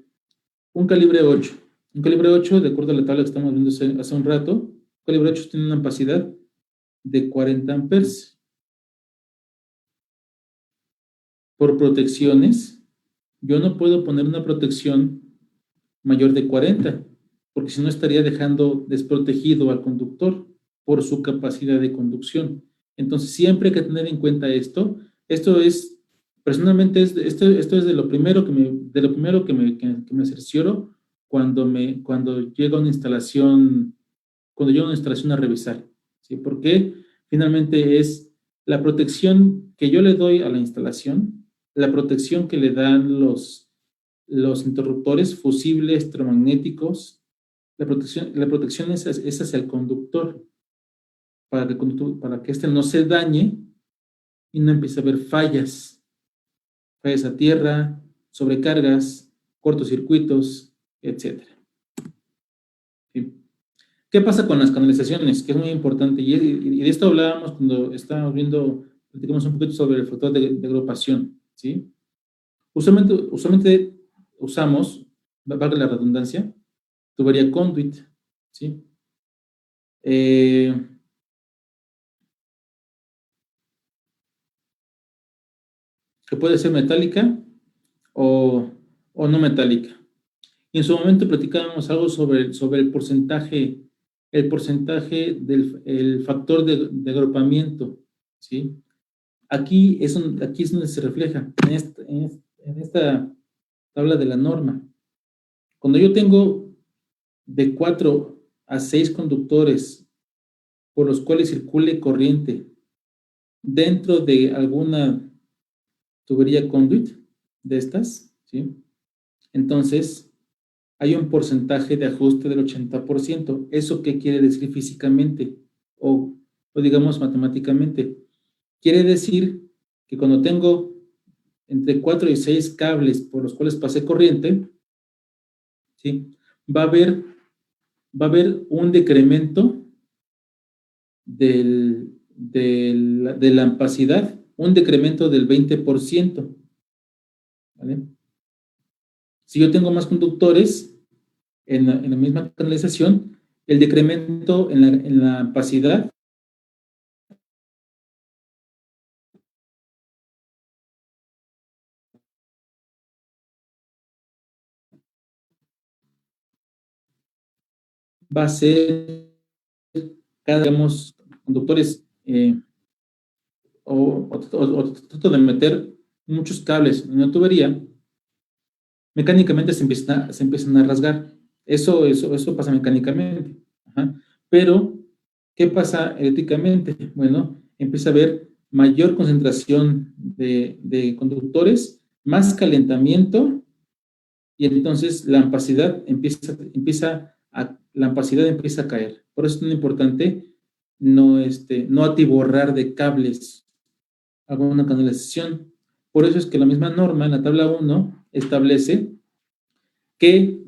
S2: un calibre 8. Un calibre 8, de acuerdo a la tabla que estamos viendo hace un rato, un calibre 8 tiene una capacidad de 40 amperes. Por protecciones, yo no puedo poner una protección mayor de 40, porque si no estaría dejando desprotegido al conductor por su capacidad de conducción. Entonces, siempre hay que tener en cuenta esto. Esto es, personalmente, esto es de lo primero que me cercioro cuando llega una instalación, a revisar, ¿sí? Porque finalmente es la protección que yo le doy a la instalación, la protección que le dan los interruptores fusibles termomagnéticos, la protección es hacia el conductor, para que éste no se dañe y no empiece a haber fallas a tierra, sobrecargas, cortocircuitos, etc. ¿Sí? ¿Qué pasa con las canalizaciones? Que es muy importante, y de esto hablábamos cuando estábamos platicamos un poquito sobre el factor de agrupación, ¿sí? Usualmente usamos, valga la redundancia, tubería conduit, ¿sí? Que puede ser metálica o no metálica. Y en su momento platicábamos algo sobre el porcentaje del factor de agrupamiento, ¿sí? Aquí es donde se refleja, en esta tabla de la norma. Cuando yo tengo de 4 a 6 conductores por los cuales circule corriente dentro de alguna tubería conduit de estas, ¿sí? Entonces, hay un porcentaje de ajuste del 80%. ¿Eso qué quiere decir físicamente? O digamos matemáticamente. Quiere decir que cuando tengo entre 4 y 6 cables por los cuales pase corriente, ¿sí? Va a haber un decremento de la ampacidad, un decremento del 20%. ¿Vale? Si yo tengo más conductores en la misma canalización, el decremento en la ampacidad va a ser digamos, conductores o trato de meter muchos cables en una tubería, mecánicamente se empiezan a rasgar. Eso pasa mecánicamente. Ajá. Pero, ¿qué pasa eléctricamente? Bueno, empieza a haber mayor concentración de conductores, más calentamiento, y entonces la ampacidad empieza a caer. Por eso es muy importante no atiborrar de cables alguna canalización. Por eso es que la misma norma en la tabla 1 establece que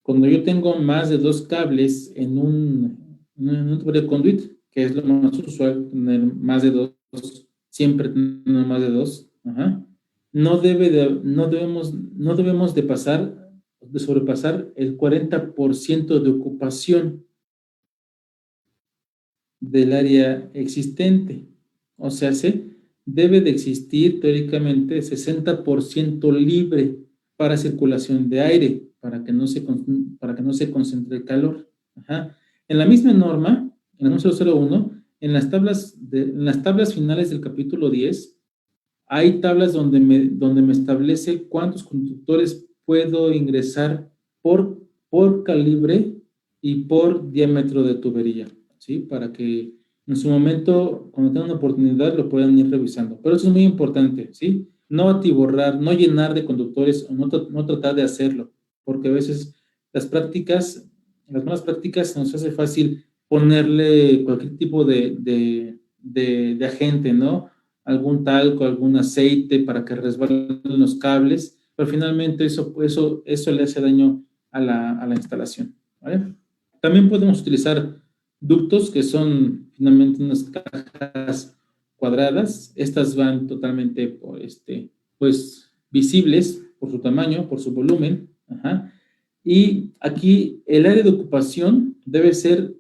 S2: cuando yo tengo más de 2 cables en un tubería conduit, que es lo más usual, tener más de 2, siempre tener más de 2, no debemos de sobrepasar el 40% de ocupación del área existente. O sea, debe de existir teóricamente 60% libre para circulación de aire, para que no se concentre el calor. Ajá. En la misma norma, en la norma 001, en las tablas finales del capítulo 10, hay tablas donde me establece cuántos conductores puedo ingresar por calibre y por diámetro de tubería, ¿sí? Para que en su momento, cuando tengan una oportunidad, lo puedan ir revisando. Pero eso es muy importante, ¿sí? No atiborrar, no llenar de conductores, o no tratar de hacerlo, porque a veces las malas prácticas nos hace fácil ponerle cualquier tipo de agente, ¿no? Algún talco, algún aceite para que resbalen los cables, pero finalmente eso le hace daño a la instalación, ¿vale? También podemos utilizar ductos, que son finalmente unas cajas cuadradas. Estas van totalmente pues, visibles por su tamaño, por su volumen. Ajá. Y aquí el área de ocupación debe ser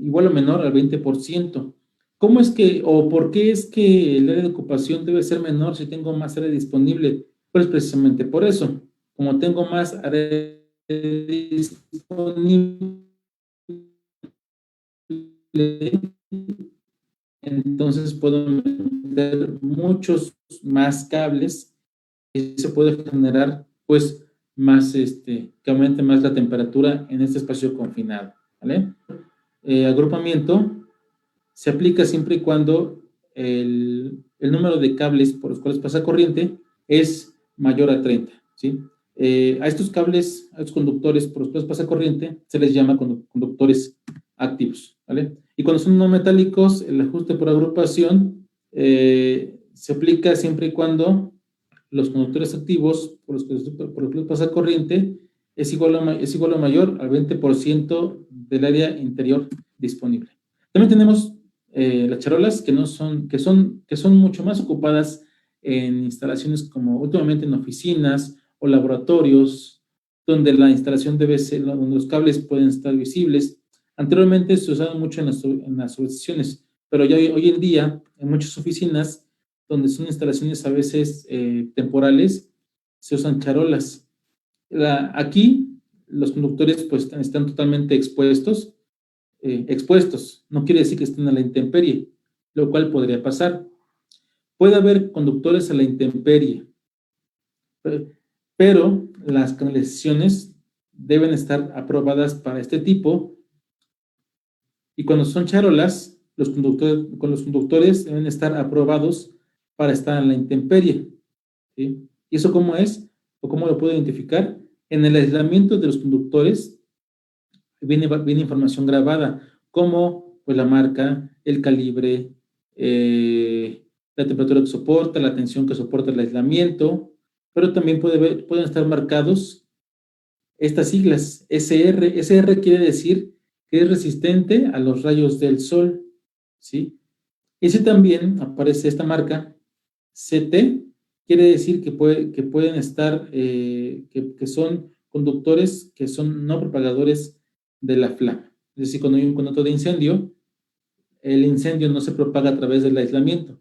S2: igual o menor al 20%. ¿Cómo es que, o por qué es que el área de ocupación debe ser menor si tengo más área disponible? Pues precisamente por eso. Como tengo más área disponible, entonces puedo meter muchos más cables y se puede generar, pues, más, que aumente más la temperatura en este espacio confinado, ¿vale? Agrupamiento se aplica siempre y cuando el número de cables por los cuales pasa corriente es mayor a 30, ¿sí? A estos cables, a estos conductores por los cuales pasa corriente, se les llama conductores activos, ¿vale? Y cuando son no metálicos, el ajuste por agrupación se aplica siempre y cuando los conductores activos por los que pasa corriente es igual o mayor al 20% del área interior disponible. También tenemos las charolas que son mucho más ocupadas en instalaciones como últimamente en oficinas o laboratorios, donde la instalación debe ser, donde los cables pueden estar visibles. Anteriormente se usaban mucho en las subestaciones, pero ya hoy en día en muchas oficinas, donde son instalaciones a veces temporales, se usan charolas. Aquí los conductores pues están totalmente expuestos. No quiere decir que estén a la intemperie, lo cual podría pasar. Puede haber conductores a la intemperie, pero las canalizaciones deben estar aprobadas para este tipo, y cuando son charolas, los conductores deben estar aprobados para estar en la intemperie, ¿sí? ¿Y eso cómo es? ¿O cómo lo puedo identificar? En el aislamiento de los conductores viene información grabada, como pues, la marca, el calibre, la temperatura que soporta, la tensión que soporta el aislamiento, pero también pueden estar marcados estas siglas, SR. SR quiere decir que es resistente a los rayos del sol, ¿sí? Y si también aparece esta marca, CT, quiere decir que pueden estar, que son conductores que son no propagadores de la flama. Es decir, cuando hay un conato de incendio, el incendio no se propaga a través del aislamiento,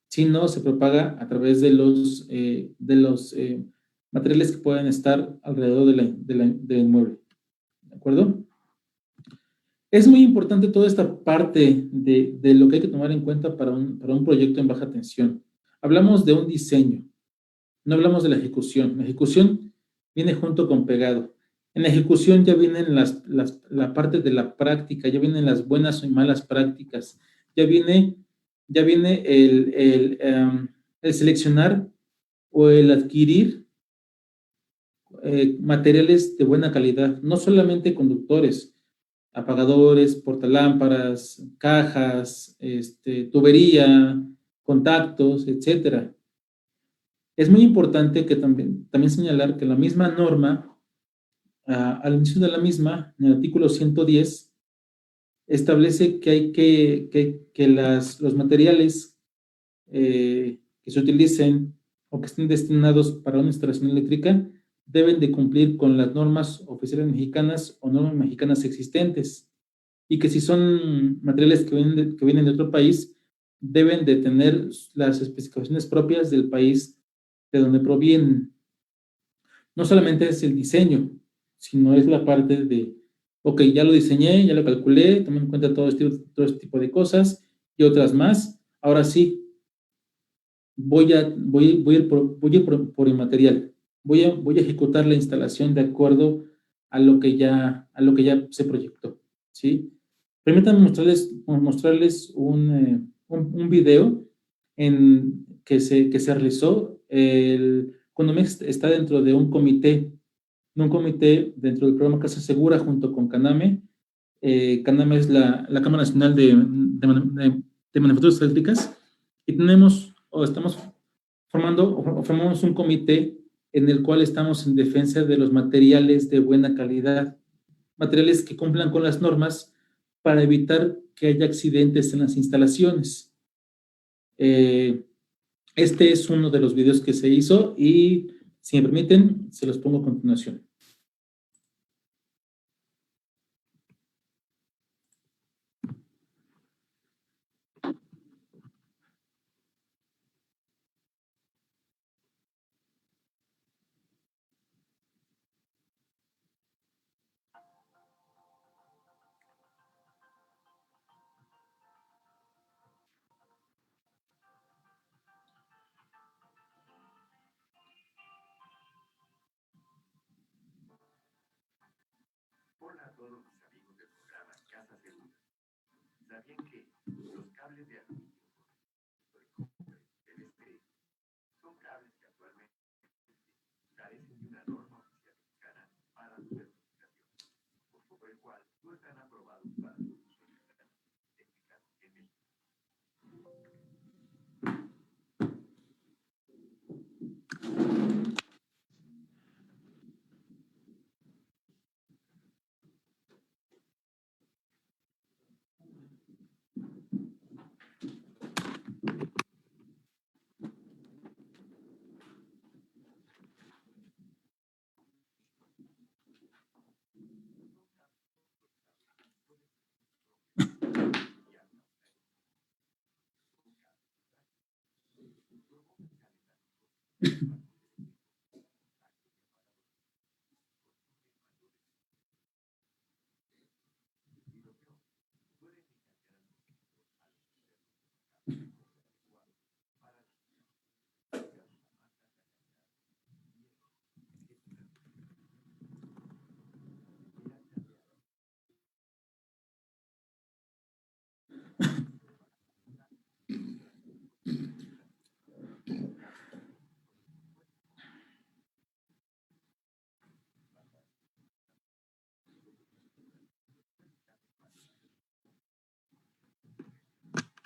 S2: sino se propaga a través de los materiales que pueden estar alrededor del inmueble. ¿De acuerdo? Es muy importante toda esta parte de lo que hay que tomar en cuenta para un proyecto en baja tensión. Hablamos de un diseño, no hablamos de la ejecución. La ejecución viene junto con pegado. En la ejecución ya vienen la parte de la práctica, ya vienen las buenas y malas prácticas, ya viene el seleccionar o el adquirir materiales de buena calidad, no solamente conductores, apagadores, portalámparas, cajas, tubería, contactos, etcétera. Es muy importante que también señalar que la misma norma, al inicio de la misma, en el artículo 110, establece que hay que los materiales que se utilicen o que estén destinados para una instalación eléctrica deben de cumplir con las normas oficiales mexicanas o normas mexicanas existentes, y que si son materiales que vienen de otro país, deben de tener las especificaciones propias del país de donde provienen. No solamente es el diseño, sino es la parte de, ok, ya lo diseñé, ya lo calculé, tomé en cuenta todo este tipo de cosas y otras más. Ahora sí, voy a ir por el material. Voy a ejecutar la instalación de acuerdo a lo que ya se proyectó, ¿sí? Permítanme mostrarles un video que se realizó. Conomex está dentro de un comité dentro del programa Casa Segura junto con CANAME. CANAME es la Cámara Nacional de Manufacturas Eléctricas, y formamos un comité en el cual estamos en defensa de los materiales de buena calidad, materiales que cumplan con las normas para evitar que haya accidentes en las instalaciones. Este es uno de los videos que se hizo y, si me permiten, se los pongo a continuación.
S4: Hola a todos mis amigos del programa Casa Segura. ¿Sabían que los cables de aluminio de cobre PVC son cables que actualmente carecen de una norma oficial mexicana para su certificación, por el cual no están aprobados para su uso en instalaciones eléctricas en México?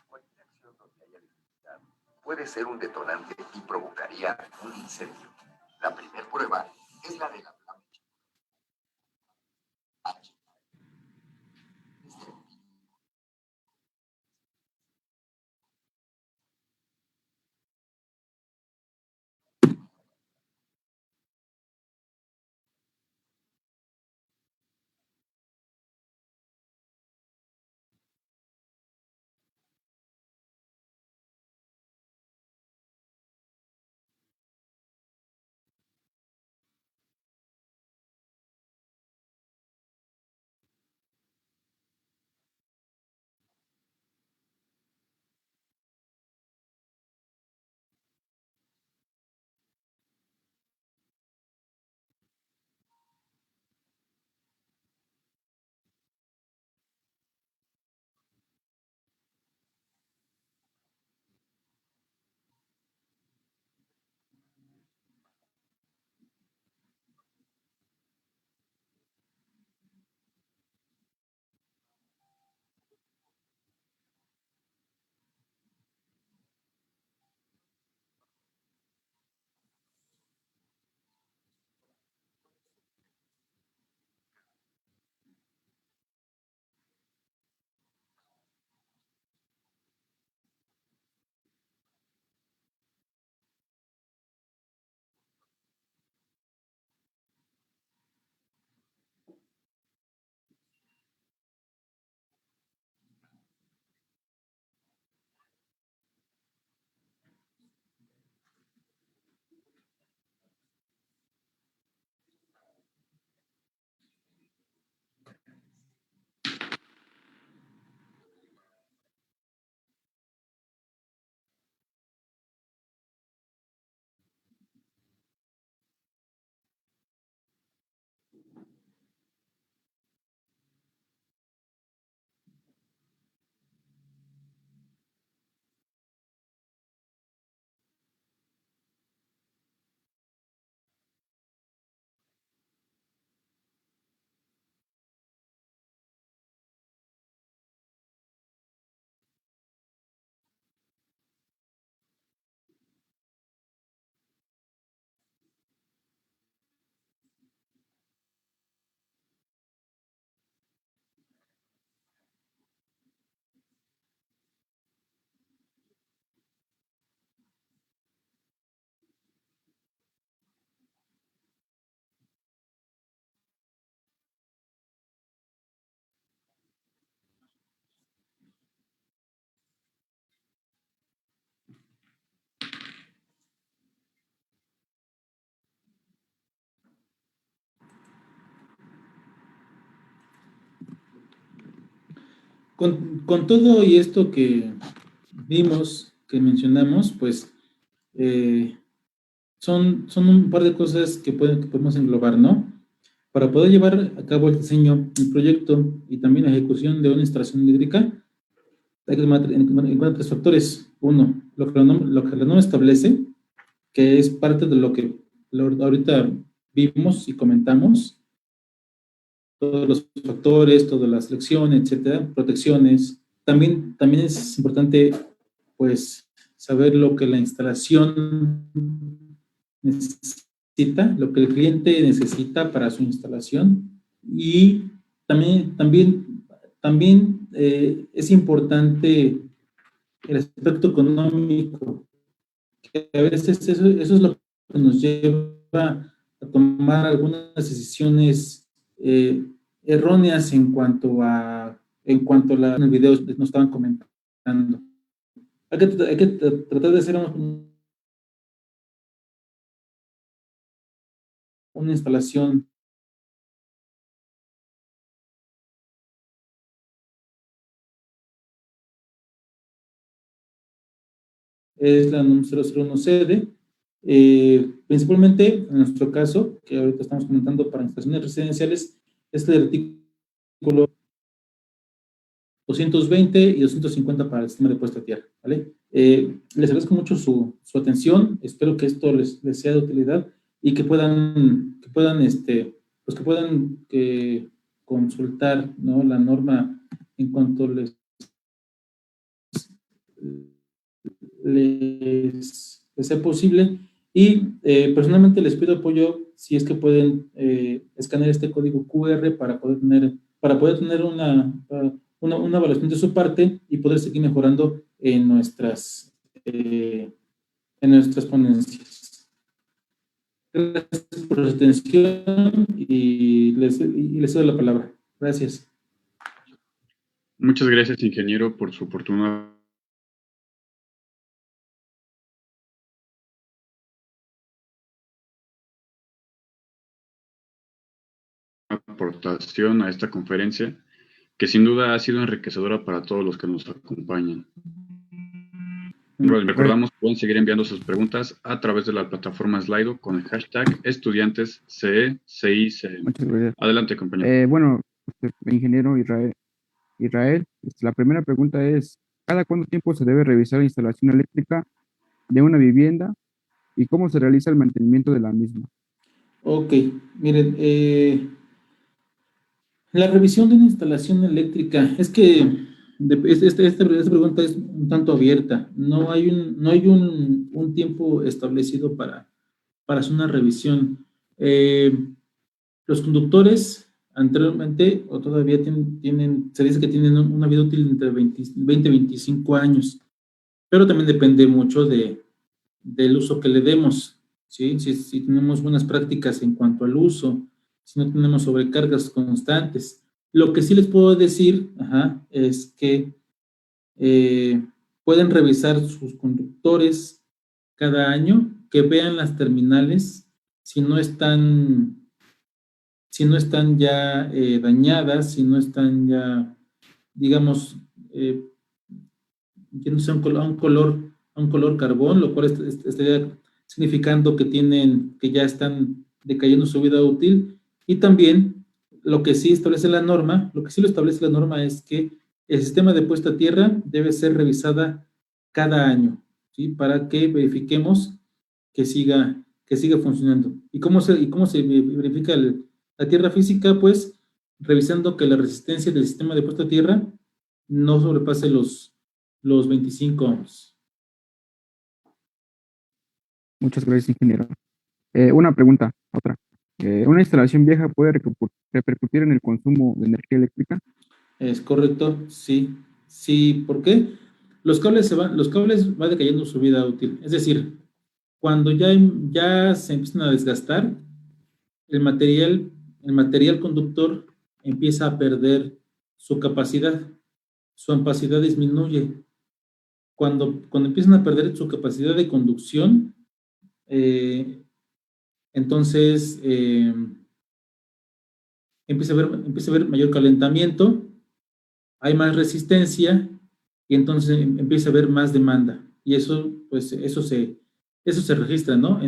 S4: Cualquier acción donde haya electricidad puede ser un detonante y provocaría un incendio. La primera prueba es la de la
S2: Con todo y esto que vimos, que mencionamos, pues son un par de cosas que podemos englobar, ¿no? Para poder llevar a cabo el diseño, el proyecto y también la ejecución de una instalación eléctrica, hay que tomar en cuenta tres factores. Uno, lo que la norma establece, que es parte de lo que ahorita vimos y comentamos, todos los factores, toda la selección, etcétera, protecciones. También es importante, pues, saber lo que la instalación necesita, lo que el cliente necesita para su instalación. Y también es importante el aspecto económico, que a veces eso es lo que nos lleva a tomar algunas decisiones erróneas en cuanto a los videos nos estaban comentando. Hay que tratar de hacer una instalación. Es la número 001 sede. Principalmente, en nuestro caso, que ahorita estamos comentando para instalaciones residenciales, es el artículo 220 y 250 para el sistema de puesta a tierra, ¿vale? Les agradezco mucho su atención, espero que esto les sea de utilidad y que puedan pues que puedan consultar, ¿no?, la norma en cuanto les sea posible. Y personalmente les pido apoyo si es que pueden escanear este código QR para poder tener una evaluación de su parte y poder seguir mejorando en nuestras ponencias. Gracias por su atención y les doy la palabra. Gracias.
S1: Muchas gracias, ingeniero, por su oportuna aportación a esta conferencia, que sin duda ha sido enriquecedora para todos los que nos acompañan. Les recordamos que pueden seguir enviando sus preguntas a través de la plataforma Slido con el hashtag estudiantesCECICM.
S3: Muchas gracias.
S1: Adelante, compañero.
S3: Bueno, ingeniero Israel, la primera pregunta es, ¿cada cuánto tiempo se debe revisar la instalación eléctrica de una vivienda y cómo se realiza el mantenimiento de la misma?
S2: Ok, miren, la revisión de una instalación eléctrica, es que esta pregunta es un tanto abierta. No hay un tiempo establecido para hacer una revisión. Los conductores anteriormente o todavía se dice que tienen una vida útil entre 20 y 25 años, pero también depende mucho del uso que le demos, ¿sí? Si tenemos buenas prácticas en cuanto al uso, si no tenemos sobrecargas constantes. Lo que sí les puedo decir, es que pueden revisar sus conductores cada año, que vean las terminales, si no están ya dañadas, si no están ya, digamos, yéndose a un color carbón, lo cual estaría significando que ya están decayendo su vida útil. Y también lo que sí lo establece la norma es que el sistema de puesta a tierra debe ser revisada cada año, ¿sí? Para que verifiquemos que siga funcionando. ¿Y cómo se verifica la tierra física? Pues revisando que la resistencia del sistema de puesta a tierra no sobrepase los 25 ohms.
S3: Muchas gracias, ingeniero. Una pregunta, otra. ¿Una instalación vieja puede repercutir en el consumo de energía eléctrica?
S2: Es correcto, sí. Sí, ¿por qué? Los cables va decayendo su vida útil. Es decir, cuando ya se empiezan a desgastar, el material conductor empieza a perder su capacidad disminuye. Cuando empiezan a perder su capacidad de conducción, entonces empieza a haber mayor calentamiento hay más resistencia y entonces empieza a haber más demanda. Y eso, pues, eso se registra, ¿no?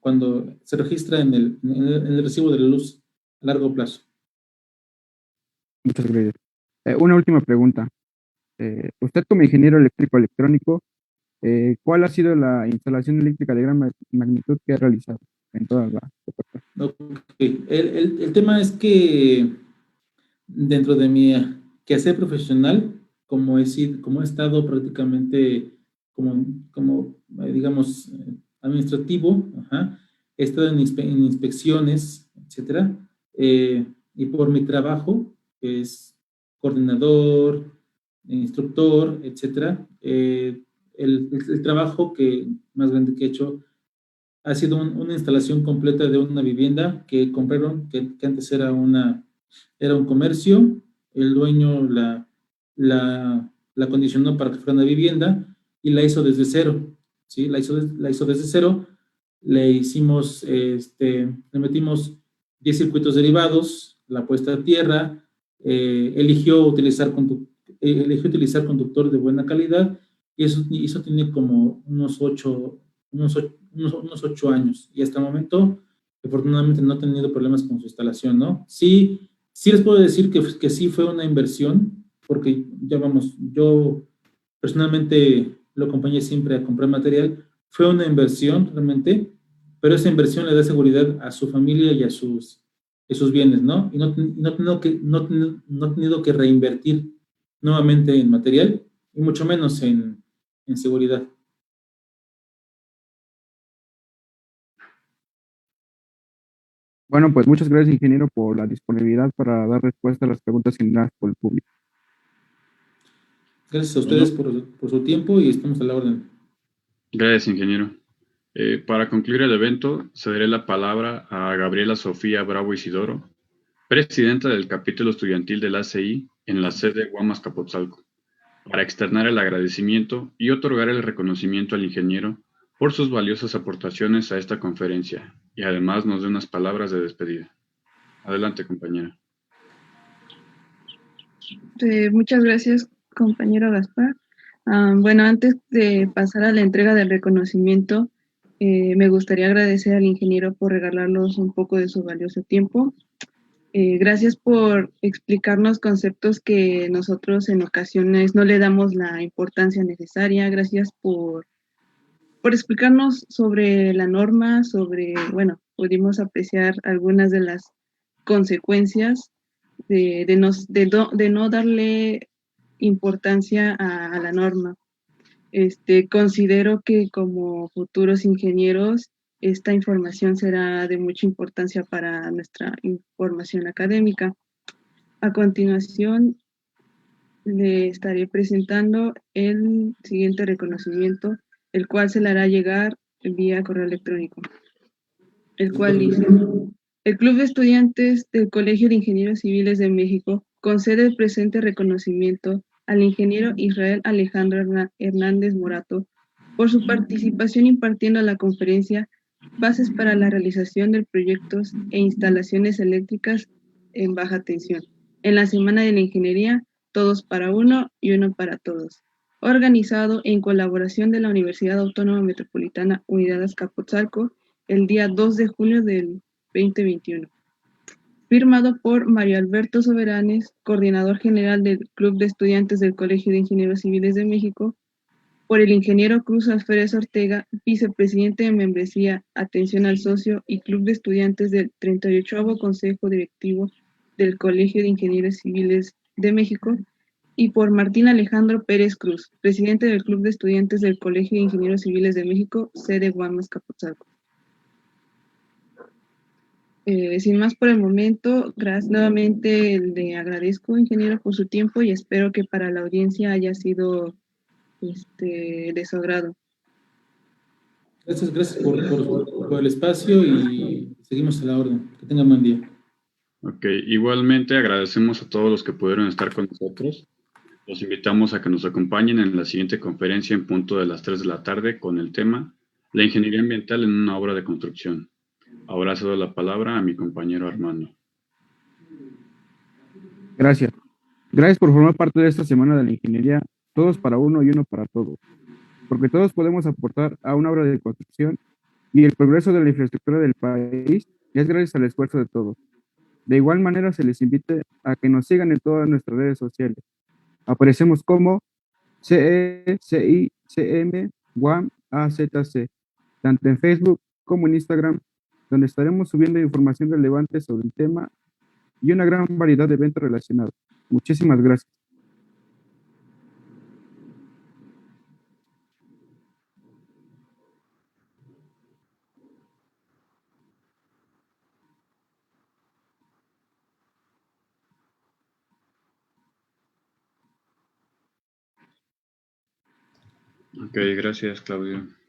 S2: Cuando se registra en el recibo de la luz a largo plazo.
S3: Muchas gracias. Una última pregunta. Usted como ingeniero eléctrico electrónico, ¿cuál ha sido la instalación eléctrica de gran magnitud que ha realizado en toda la
S2: Ok. El tema es que dentro de mi quehacer profesional, como he estado prácticamente digamos, administrativo, ajá, he estado en inspecciones, etcétera, y por mi trabajo, que es coordinador, instructor, etcétera, el trabajo que más grande que he hecho ha sido una instalación completa de una vivienda que compraron, que antes era un comercio, el dueño la acondicionó para que fuera una vivienda y la hizo desde cero, ¿sí? La hizo desde cero, le metimos 10 circuitos derivados, la puesta a tierra, eligió utilizar conductor de buena calidad y eso tiene como unos 8 años y hasta el momento, afortunadamente, no he tenido problemas con su instalación, ¿no? Sí, sí les puedo decir que sí fue una inversión, porque ya vamos, yo personalmente lo acompañé siempre a comprar material, fue una inversión realmente, pero esa inversión le da seguridad a su familia y a sus bienes, ¿no? Y no he tenido que reinvertir nuevamente en material y mucho menos en seguridad.
S3: Bueno, pues muchas gracias, ingeniero, por la disponibilidad para dar respuesta a las preguntas generadas por el público.
S2: Gracias a ustedes
S1: Bueno,
S2: por su tiempo y estamos a la orden.
S1: gracias, ingeniero. Para concluir el evento, cederé la palabra a Gabriela Sofía Bravo Isidoro, presidenta del capítulo estudiantil del ACI en la sede Guamas Capotzalco, para externar el agradecimiento y otorgar el reconocimiento al ingeniero por sus valiosas aportaciones a esta conferencia y además nos dé unas palabras de despedida. Adelante, compañera.
S5: Muchas gracias, compañero Gaspar. Bueno, antes de pasar a la entrega del reconocimiento, me gustaría agradecer al ingeniero por regalarnos un poco de su valioso tiempo. Gracias por explicarnos conceptos que nosotros en ocasiones no le damos la importancia necesaria. Gracias por explicarnos sobre la norma, bueno, pudimos apreciar algunas de las consecuencias de no darle importancia a la norma. Considero que como futuros ingenieros, esta información será de mucha importancia para nuestra formación académica. A continuación, le estaré presentando el siguiente reconocimiento, el cual se le hará llegar vía correo electrónico, el cual dice: el Club de Estudiantes del Colegio de Ingenieros Civiles de México concede el presente reconocimiento al ingeniero Israel Alejandro Hernández Morato por su participación impartiendo la conferencia Bases para la realización de proyectos e instalaciones eléctricas en baja tensión, en la Semana de la Ingeniería, Todos para Uno y Uno para Todos, organizado en colaboración de la Universidad Autónoma Metropolitana Unidad Azcapotzalco el día 2 de junio del 2021. Firmado por Mario Alberto Soberanes, coordinador general del Club de Estudiantes del Colegio de Ingenieros Civiles de México, por el ingeniero Cruz Alférez Ortega, vicepresidente de membresía, atención al socio y Club de Estudiantes del 38º Consejo Directivo del Colegio de Ingenieros Civiles de México, y por Martín Alejandro Pérez Cruz, presidente del Club de Estudiantes del Colegio de Ingenieros Civiles de México, sede Guamas Capotzalco. Sin más por el momento, gracias nuevamente, le agradezco, ingeniero, por su tiempo y espero que para la audiencia haya sido de su agrado.
S2: Gracias por el espacio y seguimos a la orden. Que tengan buen día.
S1: Ok, igualmente agradecemos a todos los que pudieron estar con nosotros. Los invitamos a que nos acompañen en la siguiente conferencia en punto de las 3 de la tarde con el tema La ingeniería ambiental en una obra de construcción. Ahora cedo la palabra a mi compañero Armando.
S3: Gracias. Gracias por formar parte de esta semana de la ingeniería, todos para uno y uno para todos, porque todos podemos aportar a una obra de construcción y el progreso de la infraestructura del país es gracias al esfuerzo de todos. De igual manera, se les invite a que nos sigan en todas nuestras redes sociales. Aparecemos como CE, CI, CM, WAM, AZC, tanto en Facebook como en Instagram, donde estaremos subiendo información relevante sobre el tema y una gran variedad de eventos relacionados. Muchísimas gracias.
S1: Ok, gracias, Claudio.